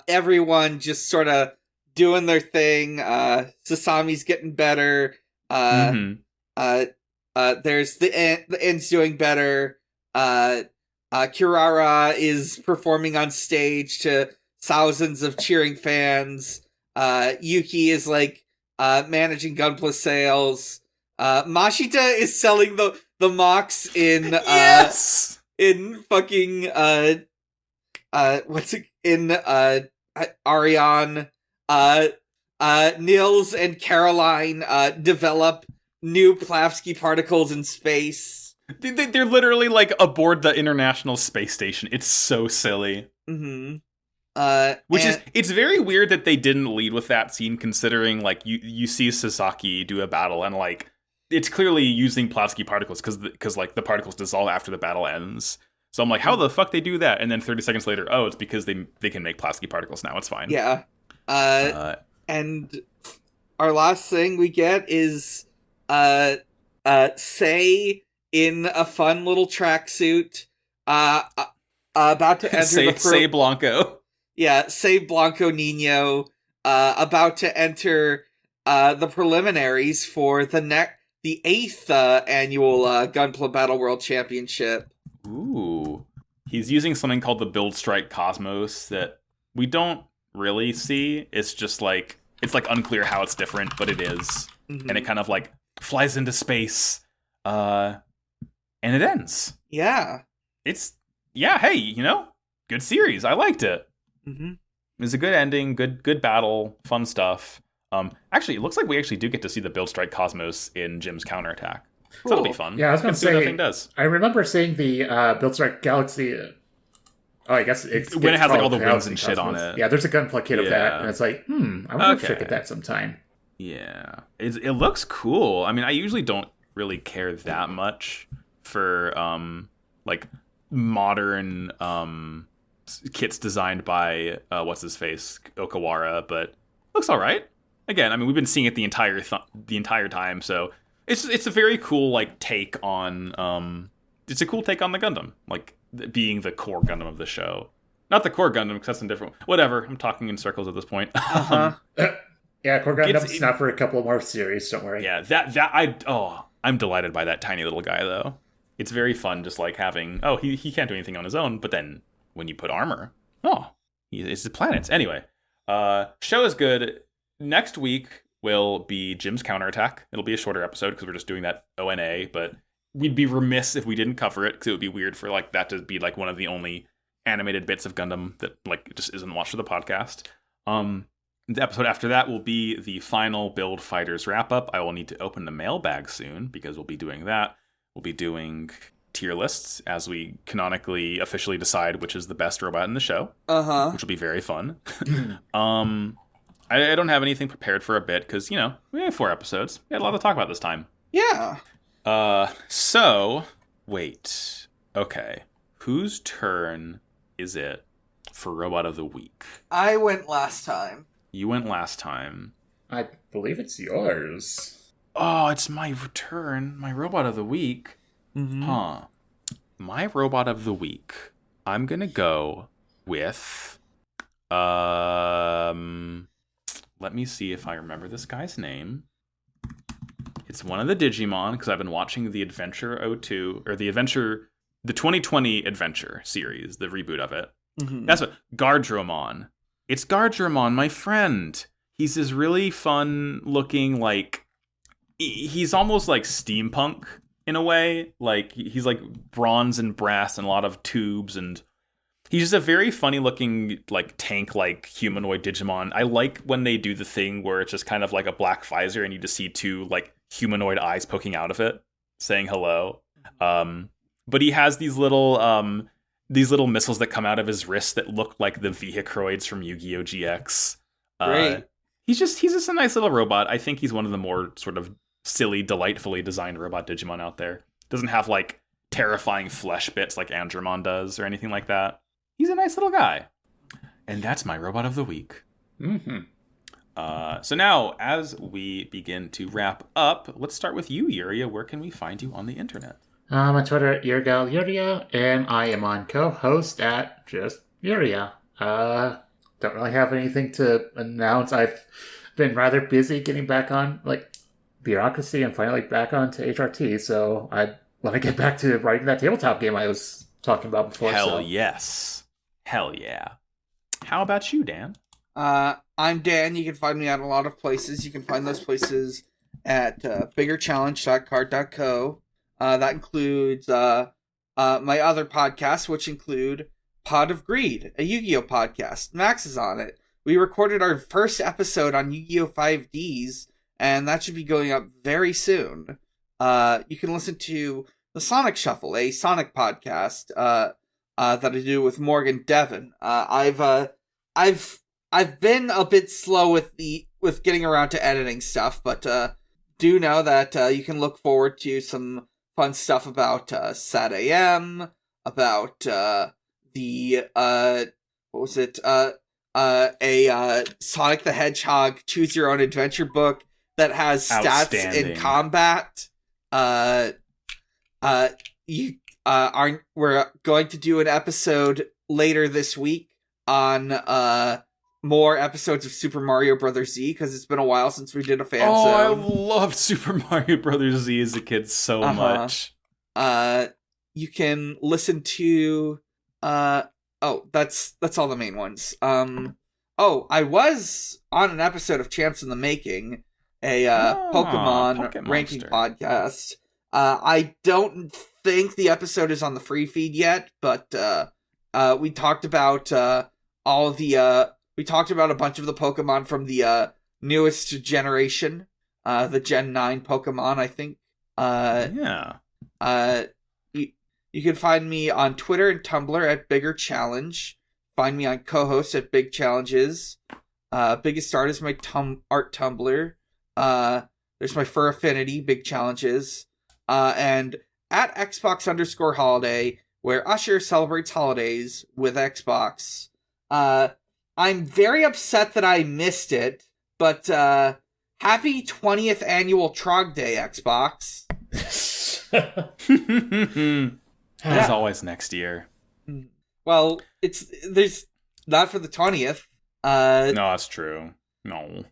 Speaker 3: everyone just sort of doing their thing. Sasami's getting better. There's the end's doing better. Kirara is performing on stage to thousands of cheering fans. Yuki is like managing Gunpla sales. Mashita is selling the mocks in
Speaker 2: yes!
Speaker 3: in fucking Arion. Nils and Caroline develop new Plavsky particles in space.
Speaker 2: They're literally like aboard the International Space Station. It's so silly.
Speaker 3: Mm-hmm.
Speaker 2: It's very weird that they didn't lead with that scene, considering like you see Sasaki do a battle and like it's clearly using Plavsky particles because like the particles dissolve after the battle ends. So I'm like, how the fuck they do that? And then 30 seconds later, oh, it's because they can make Plavsky particles now. It's fine.
Speaker 3: Yeah. And our last thing we get is Sei in a fun little tracksuit about to enter
Speaker 2: Sei Blanco.
Speaker 3: Yeah, Sei Blanco Nino about to enter the preliminaries for the 8th annual Gunpla Battle World Championship.
Speaker 2: Ooh. He's using something called the Build Strike Cosmos that we don't really see. It's just like, it's like unclear how it's different, but it is. Mm-hmm. And it kind of like flies into space. And it ends.
Speaker 3: Yeah.
Speaker 2: Hey, good series. I liked it.
Speaker 3: Mm-hmm.
Speaker 2: It was a good ending, good battle, fun stuff. Actually, it looks like we actually do get to see the Build Strike Cosmos in Jim's counterattack. So that'll be fun.
Speaker 1: Yeah, I was going to say,
Speaker 2: nothing does.
Speaker 1: I remember seeing the Build Strike Galaxy. I guess it's
Speaker 2: when it has like all the wings and
Speaker 1: Cosmos.
Speaker 2: shit on it.
Speaker 1: Yeah, there's a Gunpla kit of that, and it's like, I wonder if I should get that sometime.
Speaker 2: Yeah, it looks cool. I mean, I usually don't really care that much for like modern kits designed by what's his face Okawara, but looks all right. again, I mean, we've been seeing it the entire time, so it's a very cool like take on it's a cool take on the Gundam, like being the core Gundam of the show. Not the core Gundam, because that's different. Whatever, I'm talking in circles at this point.
Speaker 1: Yeah, core Gundam's not for a couple more series. Don't worry.
Speaker 2: Yeah, I'm delighted by that tiny little guy though. It's very fun, just like having he can't do anything on his own, but then when you put armor, it's the planets. Anyway, show is good. Next week will be Jim's counterattack. It'll be a shorter episode because we're just doing that ONA, but we'd be remiss if we didn't cover it because it would be weird for like that to be like one of the only animated bits of Gundam that like just isn't watched for the podcast. The episode after that will be the final Build Fighters wrap up. I will need to open the mailbag soon because we'll be doing that. We'll be doing tier lists as we canonically officially decide which is the best robot in the show. Which will be very fun. I don't have anything prepared for a bit because, we have 4 episodes. We had a lot to talk about this time.
Speaker 3: Yeah.
Speaker 2: So, wait. Okay. Whose turn is it for Robot of the Week?
Speaker 3: I went last time.
Speaker 2: You went last time.
Speaker 1: I believe it's yours.
Speaker 2: Oh, it's my turn. My Robot of the Week. Mm-hmm. Huh. My Robot of the Week. I'm gonna go with... Let me see if I remember this guy's name. It's one of the Digimon, because I've been watching the Adventure 02, or the 2020 Adventure series, the reboot of it. Mm-hmm. That's what, Gardromon. It's Gardromon, my friend. He's this really fun looking, like, he's almost like steampunk in a way. Like, he's like bronze and brass and a lot of tubes, and he's just a very funny looking, like, tank-like humanoid Digimon. I like when they do the thing where it's just kind of like a black visor and you just see 2, like, humanoid eyes poking out of it, saying hello. But he has these little missiles that come out of his wrist that look like the Vehicroids from Yu-Gi-Oh! GX.
Speaker 3: Great.
Speaker 2: He's just a nice little robot. I think he's one of the more sort of silly, delightfully designed robot Digimon out there. Doesn't have, like, terrifying flesh bits like Andromon does or anything like that. He's a nice little guy. And that's my Robot of the Week.
Speaker 1: Mm-hmm.
Speaker 2: So now, as we begin to wrap up, let's start with you, Yuria. Where can we find you on the internet?
Speaker 1: I'm on Twitter at Yuria, and I am on co-host at just Yuria. Don't really have anything to announce. I've been rather busy getting back on, like, bureaucracy and finally back onto HRT, so I want to get back to writing that tabletop game I was talking about before.
Speaker 2: Yes. Hell yeah. How about you, Dan?
Speaker 3: I'm Dan. You can find me at a lot of places. You can find those places at biggerchallenge.card.co. That includes my other podcasts, which include Pod of Greed, a Yu-Gi-Oh! Podcast. Max is on it. We recorded our first episode on Yu-Gi-Oh! 5Ds, and that should be going up very soon. You can listen to The Sonic Shuffle, a Sonic podcast that I do with Morgan Devon. I've been a bit slow with getting around to editing stuff, but do know that you can look forward to some fun stuff about Sat AM, about a Sonic the Hedgehog Choose Your Own Adventure book that has stats in combat. We're going to do an episode later this week on more episodes of Super Mario Bros. Z, because it's been a while since we did a fan zone.
Speaker 2: I loved Super Mario Bros. Z as a kid so much.
Speaker 3: You can listen to that's all the main ones. I was on an episode of Champs in the Making, a Pokemon ranking podcast. I don't think the episode is on the free feed yet, but we talked about we talked about a bunch of the Pokemon from the newest generation, the Gen 9 Pokemon, I think. You can find me on Twitter and Tumblr at Bigger Challenge. Find me on co-host at Big Challenges. Biggest Art is my art Tumblr. There's my Fur Affinity, Big Challenges. And at Xbox_holiday, where Usher celebrates holidays with Xbox. I'm very upset that I missed it, but happy 20th annual Trog Day, Xbox.
Speaker 2: As always, next year.
Speaker 3: Well, there's not for the 20th.
Speaker 2: No, that's true. No.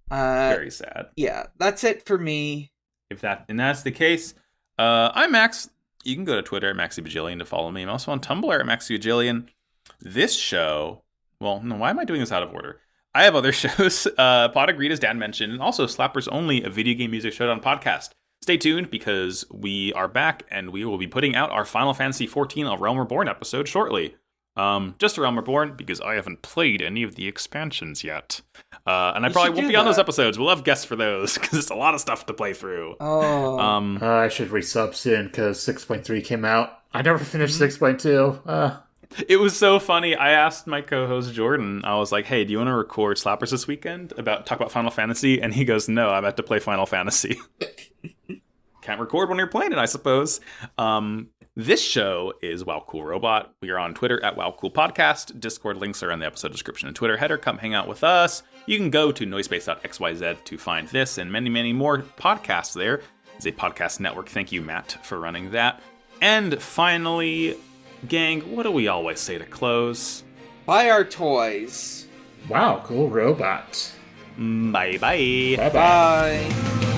Speaker 2: Very sad.
Speaker 3: Yeah, that's it for me.
Speaker 2: That's the case, I'm Max. You can go to Twitter at MaxyBajillion to follow me. I'm also on Tumblr at MaxyBajillion. This show, well, no, why am I doing this out of order? I have other shows. Pod Agreed, as Dan mentioned, and also Slappers Only, a video game music showdown podcast. Stay tuned because we are back and we will be putting out our Final Fantasy XIV A Realm Reborn episode shortly. Just A Realm Reborn because I haven't played any of the expansions yet. And I probably won't be on those episodes. We'll have guests for those because it's a lot of stuff to play through.
Speaker 1: I should resub soon because 6.3 came out. I never finished 6.2.
Speaker 2: It was so funny. I asked my co-host Jordan, I was like, hey, do you want to record Slappers this weekend? Talk about Final Fantasy? And he goes, no, I'm about to play Final Fantasy. Can't record when you're playing it, I suppose. This show is Wow Cool Robot. We are on Twitter at Wow Cool Podcast. Discord links are in the episode description and Twitter header. Come hang out with us. You can go to noisepace.xyz to find this and many, many more podcasts there. It's a podcast network. Thank you, Matt, for running that. And finally, gang, what do we always say to close?
Speaker 3: Buy our toys.
Speaker 1: Wow, Cool Robot.
Speaker 2: Bye-bye.
Speaker 1: Bye-bye.
Speaker 3: Bye.